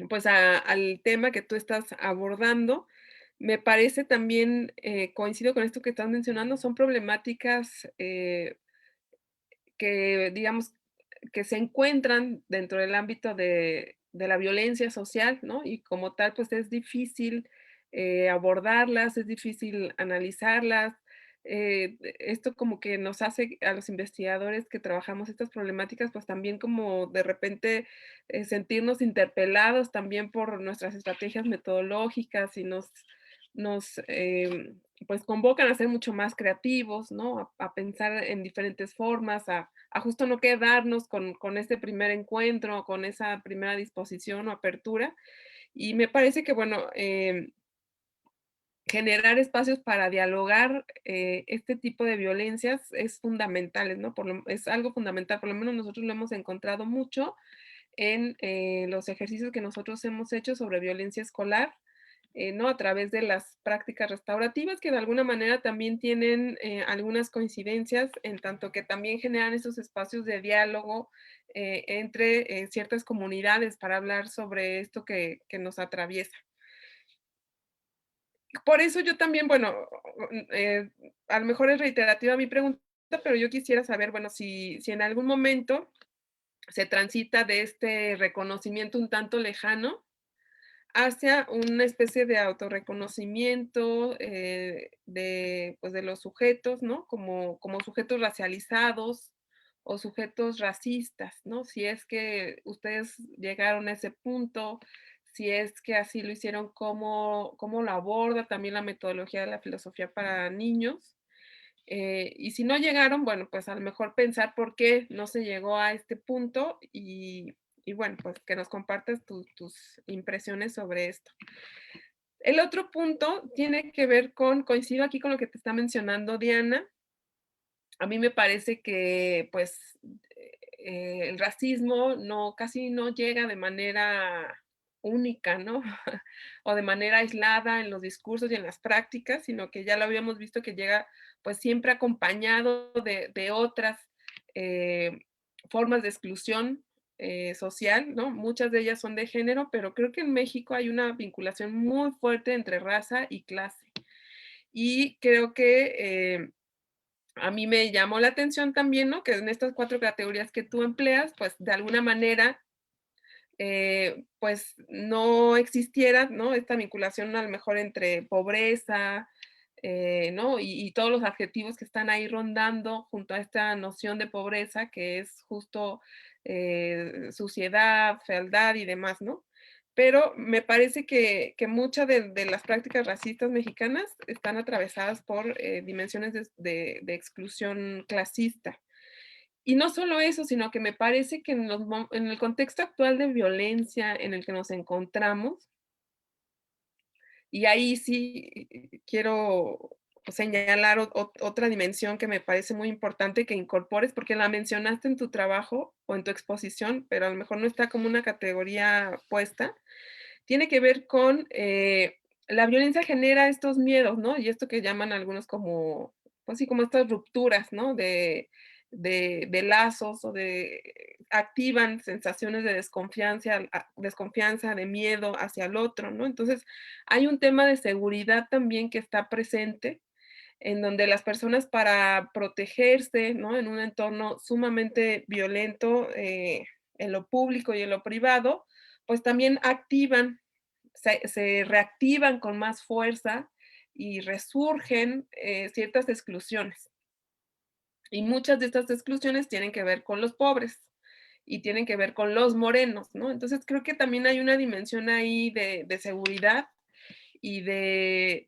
pues, al tema que tú estás abordando. Me parece también, coincido con esto que estás mencionando, son problemáticas, que, digamos, que se encuentran dentro del ámbito de la violencia social, ¿no? Y como tal, pues es difícil abordarlas, es difícil analizarlas. Esto como que nos hace a los investigadores que trabajamos estas problemáticas, pues también como de repente sentirnos interpelados también por nuestras estrategias metodológicas y nos pues convocan a ser mucho más creativos, ¿no? A pensar en diferentes formas, a justo no quedarnos con este primer encuentro, con esa primera disposición o apertura. Y me parece que, bueno, generar espacios para dialogar este tipo de violencias es fundamental, ¿no? Es algo fundamental, por lo menos nosotros lo hemos encontrado mucho en los ejercicios que nosotros hemos hecho sobre violencia escolar, ¿no? A través de las prácticas restaurativas, que de alguna manera también tienen algunas coincidencias, en tanto que también generan esos espacios de diálogo entre ciertas comunidades para hablar sobre esto que nos atraviesa. Por eso yo también, bueno, eh, a lo mejor es reiterativa mi pregunta, pero yo quisiera saber, bueno, si en algún momento se transita de este reconocimiento un tanto lejano hacia una especie de autorreconocimiento, pues, de los sujetos, ¿no? Como sujetos racializados o sujetos racistas, ¿no? Si es que ustedes llegaron a ese punto, si es que así lo hicieron, ¿cómo lo aborda también la metodología de la filosofía para niños? Y si no llegaron, bueno, pues a lo mejor pensar por qué no se llegó a este punto y bueno, pues que nos compartas tus impresiones sobre esto. El otro punto tiene que ver coincido aquí con lo que te está mencionando Diana. A mí me parece que pues el racismo casi no llega de manera única, ¿no? O de manera aislada en los discursos y en las prácticas, sino que ya lo habíamos visto que llega pues siempre acompañado de otras eh, formas de exclusión social, ¿no? Muchas de ellas son de género, pero creo que en México hay una vinculación muy fuerte entre raza y clase. Y creo que a mí me llamó la atención también, ¿no? Que en estas 4 categorías que tú empleas, pues, de alguna manera, pues, no existiera, ¿no? Esta vinculación a lo mejor entre pobreza, ¿no? Y todos los adjetivos que están ahí rondando junto a esta noción de pobreza, que es justo, suciedad, fealdad y demás, ¿no? Pero me parece que muchas de las prácticas racistas mexicanas están atravesadas por, dimensiones de exclusión clasista. Y no solo eso, sino que me parece que en el contexto actual de violencia en el que nos encontramos, y ahí sí quiero señalar otra dimensión que me parece muy importante que incorpores, porque la mencionaste en tu trabajo o en tu exposición, pero a lo mejor no está como una categoría puesta, tiene que ver con, la violencia genera estos miedos, ¿no? Y esto que llaman algunos como, pues sí, como estas rupturas, ¿no? De lazos o activan sensaciones de desconfianza, de miedo hacia el otro, ¿no? Entonces, hay un tema de seguridad también que está presente, en donde las personas para protegerse, ¿no? En un entorno sumamente violento, en lo público y en lo privado, pues también se reactivan con más fuerza y resurgen ciertas exclusiones. Y muchas de estas exclusiones tienen que ver con los pobres y tienen que ver con los morenos, ¿no? Entonces creo que también hay una dimensión ahí de seguridad y eh,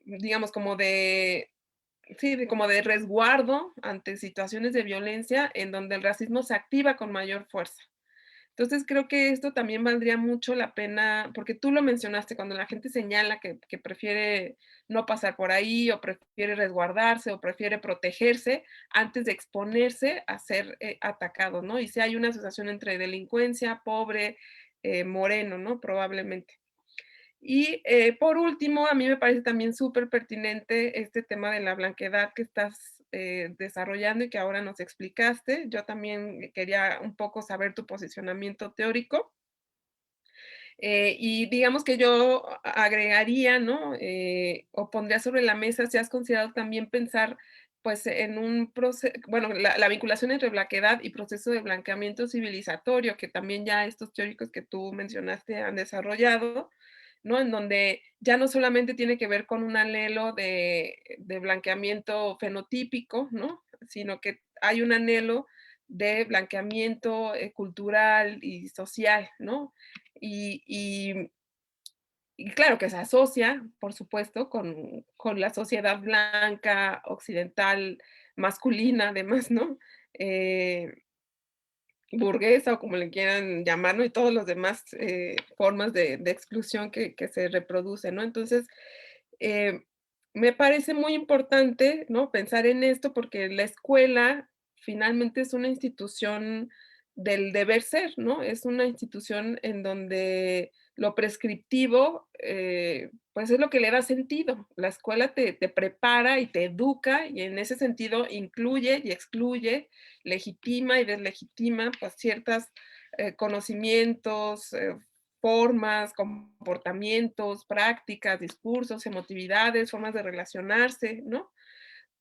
digamos, sí, como de resguardo ante situaciones de violencia en donde el racismo se activa con mayor fuerza. Entonces, creo que esto también valdría mucho la pena, porque tú lo mencionaste, cuando la gente señala que prefiere no pasar por ahí, o prefiere resguardarse, o prefiere protegerse antes de exponerse a ser atacado, ¿no? Y si hay una asociación entre delincuencia, pobre, moreno, ¿no? Probablemente. Y por último, a mí me parece también súper pertinente este tema de la blanquedad que estás desarrollando y que ahora nos explicaste. Yo también quería un poco saber tu posicionamiento teórico. Y digamos que yo agregaría, ¿no? O pondría sobre la mesa si has considerado también pensar, pues, en un proceso, bueno, la vinculación entre blanquedad y proceso de blanqueamiento civilizatorio, que también ya estos teóricos que tú mencionaste han desarrollado, ¿no? En donde ya no solamente tiene que ver con un anhelo de blanqueamiento fenotípico, ¿no? Sino que hay un anhelo de blanqueamiento cultural y social, ¿no? Y, y- y claro que se asocia, por supuesto, con la sociedad blanca, occidental, masculina, además, ¿no? Eh, burguesa o como le quieran llamar, ¿no? Y todos los demás formas de exclusión que se reproducen, ¿no? Entonces, eh, me parece muy importante, ¿no? Pensar en esto porque la escuela finalmente es una institución del deber ser, ¿no? Es una institución en donde lo prescriptivo, pues es lo que le da sentido. La escuela te prepara y te educa y en ese sentido incluye y excluye, legitima y deslegitima, pues ciertas conocimientos, formas, comportamientos, prácticas, discursos, emotividades, formas de relacionarse, ¿no?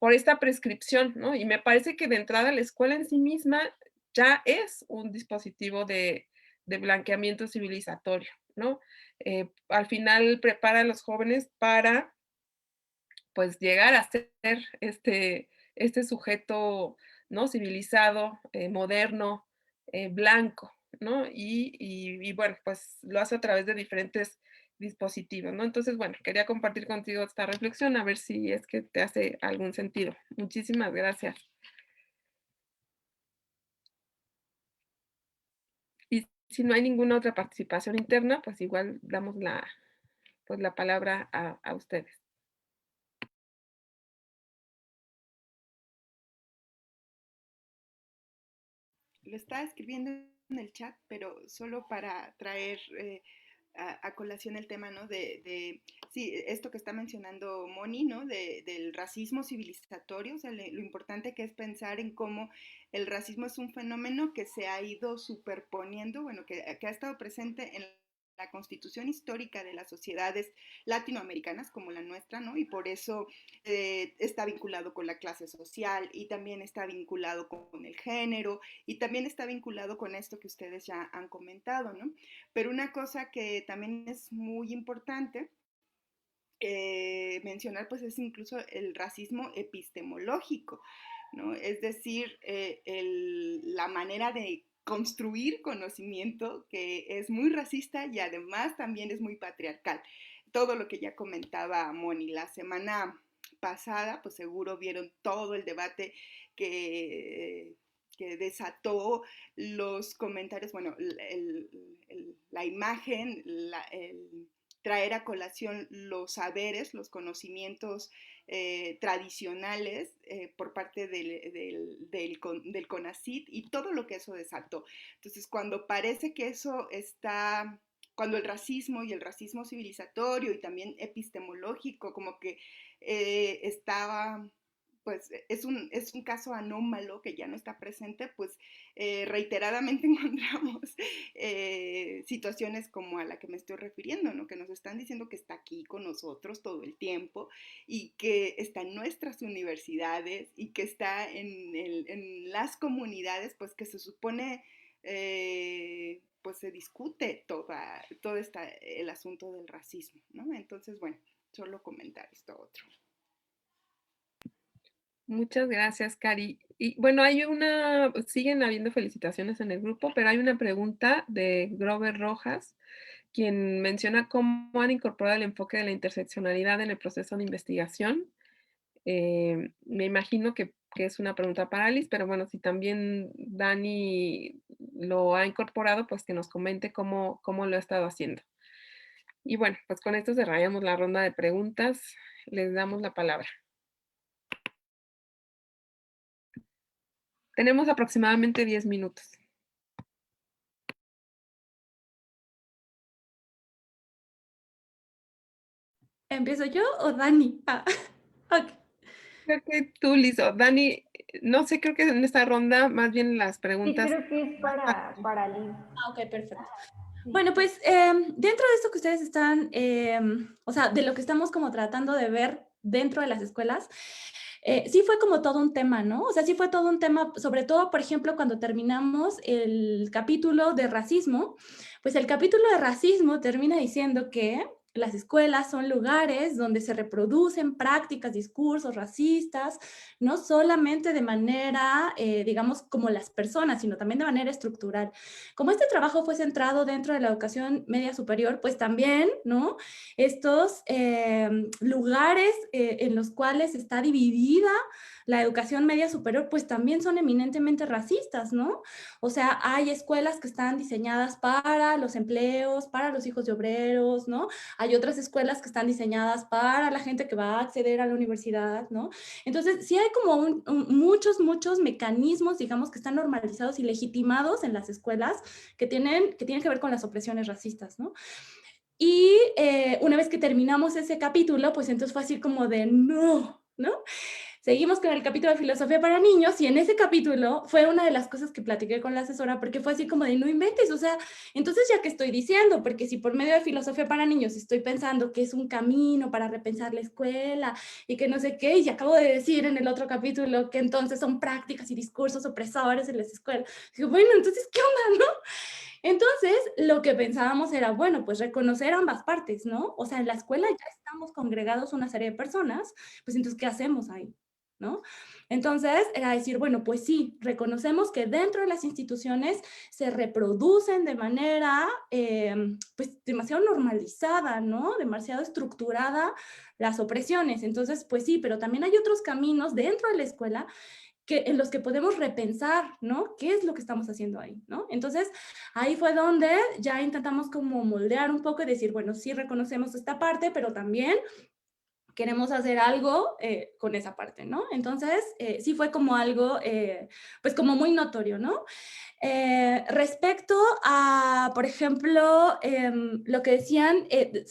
Por esta prescripción, ¿no? Y me parece que de entrada la escuela en sí misma ya es un dispositivo de blanqueamiento civilizatorio, ¿no? Al final prepara a los jóvenes para, pues, llegar a ser este sujeto, ¿no? Civilizado, moderno, blanco, ¿no? Y bueno, pues, lo hace a través de diferentes dispositivos, ¿no? Entonces, bueno, quería compartir contigo esta reflexión, a ver si es que te hace algún sentido. Muchísimas gracias. Y si no hay ninguna otra participación interna, pues, igual damos la palabra a ustedes. Lo estaba escribiendo en el chat, pero solo para traer a colación el tema, ¿no? Sí, esto que está mencionando Moni, ¿no? Del racismo civilizatorio, o sea, lo importante que es pensar en cómo el racismo es un fenómeno que se ha ido superponiendo, bueno, que ha estado presente en la constitución histórica de las sociedades latinoamericanas como la nuestra, ¿no? Y por eso está vinculado con la clase social y también está vinculado con el género y también está vinculado con esto que ustedes ya han comentado, ¿no? Pero una cosa que también es muy importante mencionar, pues es incluso el racismo epistemológico, ¿no? Es decir, la manera de construir conocimiento que es muy racista y además también es muy patriarcal. Todo lo que ya comentaba Moni la semana pasada, pues seguro vieron todo el debate que que desató los comentarios, bueno, la imagen, traer a colación los saberes, los conocimientos tradicionales por parte del CONACYT y todo lo que eso desató. Entonces, cuando parece que eso está, cuando el racismo y el racismo civilizatorio y también epistemológico como que estaba pues es un caso anómalo que ya no está presente, pues reiteradamente encontramos situaciones como a la que me estoy refiriendo, ¿no? Que nos están diciendo que está aquí con nosotros todo el tiempo y que está en nuestras universidades y que está en las comunidades, pues que se supone, pues se discute todo el asunto del racismo, ¿no? Entonces, bueno, solo comentar esto otro. Muchas gracias, Cari. Y bueno, siguen habiendo felicitaciones en el grupo, pero hay una pregunta de Grover Rojas, quien menciona cómo han incorporado el enfoque de la interseccionalidad en el proceso de investigación. Me imagino que es una pregunta para Alice, pero bueno, si también Dani lo ha incorporado, pues que nos comente cómo lo ha estado haciendo. Y bueno, pues con esto cerraríamos la ronda de preguntas. Les damos la palabra. Tenemos aproximadamente 10 minutos. ¿Empiezo yo o Dani? Ah, ok. Creo que tú, Liz, o Dani, no sé, creo que en esta ronda más bien las Sí, preguntas. creo que es para Liz. Ah, ok, perfecto. Sí. Bueno, pues dentro de esto que ustedes están, o sea, de lo que estamos como tratando de ver dentro de las escuelas, sí fue como todo un tema, ¿no? O sea, sí fue todo un tema, sobre todo, por ejemplo, cuando terminamos el capítulo de racismo, pues el capítulo de racismo termina diciendo que las escuelas son lugares donde se reproducen prácticas, discursos racistas, no solamente de manera, digamos, como las personas, sino también de manera estructural. Como este trabajo fue centrado dentro de la educación media superior, pues también, ¿no? Estos lugares en los cuales está dividida la educación media superior, pues también son eminentemente racistas, ¿no? O sea, hay escuelas que están diseñadas para los empleos, para los hijos de obreros, ¿no? Hay otras escuelas que están diseñadas para la gente que va a acceder a la universidad, ¿no? Entonces, sí hay como muchos mecanismos, digamos, que están normalizados y legitimados en las escuelas que tienen que ver con las opresiones racistas, ¿no? Y una vez que terminamos ese capítulo, pues entonces fue así como de no, ¿no? Seguimos con el capítulo de filosofía para niños y en ese capítulo fue una de las cosas que platiqué con la asesora porque fue así como de no inventes, o sea, entonces ya que estoy diciendo, porque si por medio de filosofía para niños estoy pensando que es un camino para repensar la escuela y que no sé qué, y acabo de decir en el otro capítulo que entonces son prácticas y discursos opresores en las escuelas, digo, bueno, entonces, ¿qué onda, no? Entonces, lo que pensábamos era, bueno, pues reconocer ambas partes, ¿no? O sea, en la escuela ya estamos congregados una serie de personas, pues entonces, ¿qué hacemos ahí? ¿No? Entonces, era decir, bueno, pues sí, reconocemos que dentro de las instituciones se reproducen de manera, pues, demasiado normalizada, ¿no? Demasiado estructurada las opresiones. Entonces, pues sí, pero también hay otros caminos dentro de la escuela en los que podemos repensar, ¿no? ¿Qué es lo que estamos haciendo ahí, ¿no? Entonces, ahí fue donde ya intentamos como moldear un poco y decir, bueno, sí reconocemos esta parte, pero también queremos hacer algo con esa parte, ¿no? Entonces, sí fue como algo, pues como muy notorio, ¿no? Respecto a, por ejemplo, lo que decían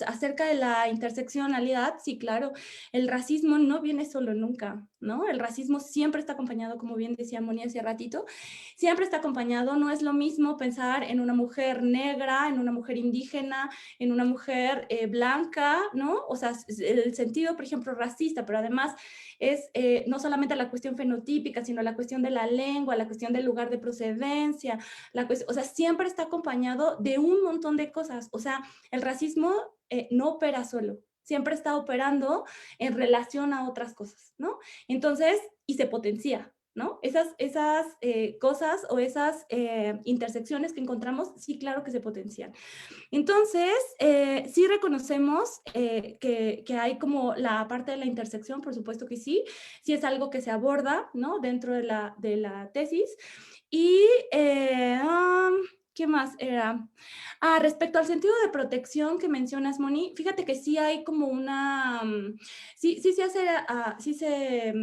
acerca de la interseccionalidad, sí, claro, el racismo no viene solo nunca, ¿no? El racismo siempre está acompañado, como bien decía Moni hace ratito, siempre está acompañado, no es lo mismo pensar en una mujer negra, en una mujer indígena, en una mujer blanca, ¿no? O sea, el sentido, por ejemplo, racista, pero además es no solamente la cuestión fenotípica, sino la cuestión de la lengua, la cuestión del lugar de procedencia, o sea, siempre está acompañado de un montón de cosas. O sea, el racismo no opera solo, siempre está operando en relación a otras cosas, ¿no? Entonces, y se potencia, ¿no? Esas cosas o esas intersecciones que encontramos, sí, claro que se potencian. Entonces, sí reconocemos que hay como la parte de la intersección, por supuesto que sí, sí es algo que se aborda, ¿no? Dentro de la tesis. Y, ¿qué más era? Respecto al sentido de protección que mencionas, Moni, fíjate que sí hay como una, sí se hace, sí se,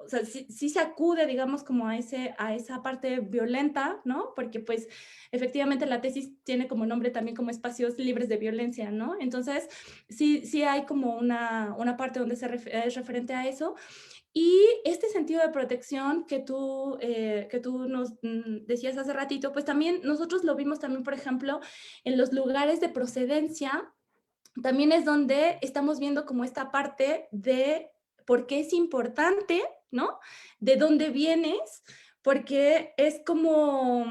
o sea, sí se acude, digamos, como a esa parte violenta, ¿no? Porque pues efectivamente la tesis tiene como nombre también como espacios libres de violencia, ¿no? Entonces, sí hay como una parte donde es referente a eso. Y este sentido de protección que tú nos decías hace ratito, pues también nosotros lo vimos también, por ejemplo, en los lugares de procedencia, también es donde estamos viendo como esta parte de por qué es importante, ¿no? De dónde vienes, porque es como,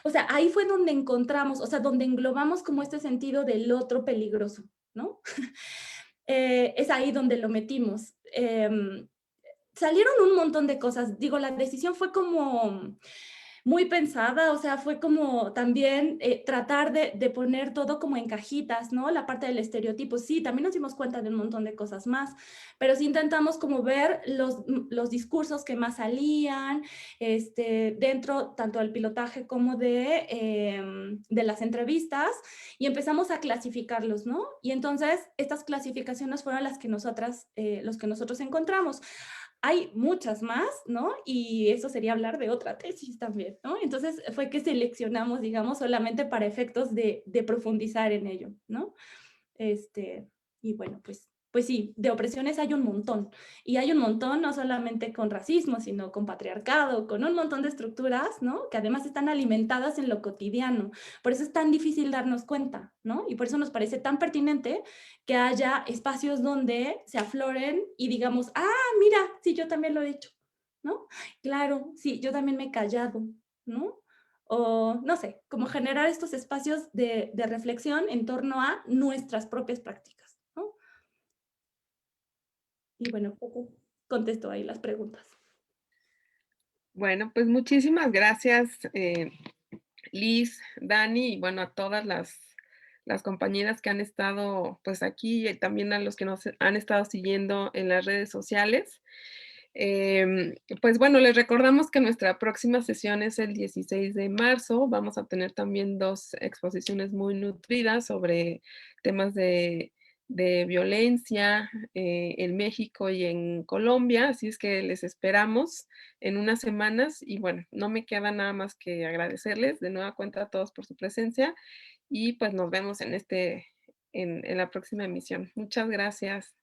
o sea, ahí fue donde encontramos, o sea, donde englobamos como este sentido del otro peligroso, ¿no? Es ahí donde lo metimos. Salieron un montón de cosas, digo, la decisión fue como muy pensada, o sea, fue como también tratar de poner todo como en cajitas, ¿no? La parte del estereotipo, sí, también nos dimos cuenta de un montón de cosas más, pero sí intentamos como ver los discursos que más salían, dentro tanto del pilotaje como de las entrevistas, y empezamos a clasificarlos, ¿no? Y entonces estas clasificaciones fueron las que los que nosotros encontramos. Hay muchas más, ¿no? Y eso sería hablar de otra tesis también, ¿no? Entonces fue que seleccionamos, digamos, solamente para efectos de profundizar en ello, ¿no? Y bueno, pues sí, de opresiones hay un montón. Y hay un montón no solamente con racismo, sino con patriarcado, con un montón de estructuras, ¿no? Que además están alimentadas en lo cotidiano. Por eso es tan difícil darnos cuenta, ¿no? Y por eso nos parece tan pertinente que haya espacios donde se afloren y digamos, ah, mira, sí, yo también lo he hecho, ¿no? Claro, sí, yo también me he callado, ¿no? O no sé, como generar estos espacios de reflexión en torno a nuestras propias prácticas, ¿no? Y bueno, poco contesto ahí las preguntas. Bueno, pues muchísimas gracias, Liz, Dani, y bueno, a todas las compañeras que han estado pues aquí y también a los que nos han estado siguiendo en las redes sociales. Pues bueno, les recordamos que nuestra próxima sesión es el 16 de marzo. Vamos a tener también 2 exposiciones muy nutridas sobre temas de violencia en México y en Colombia, así es que les esperamos en unas semanas y bueno, no me queda nada más que agradecerles de nueva cuenta a todos por su presencia y pues nos vemos en la próxima emisión. Muchas gracias.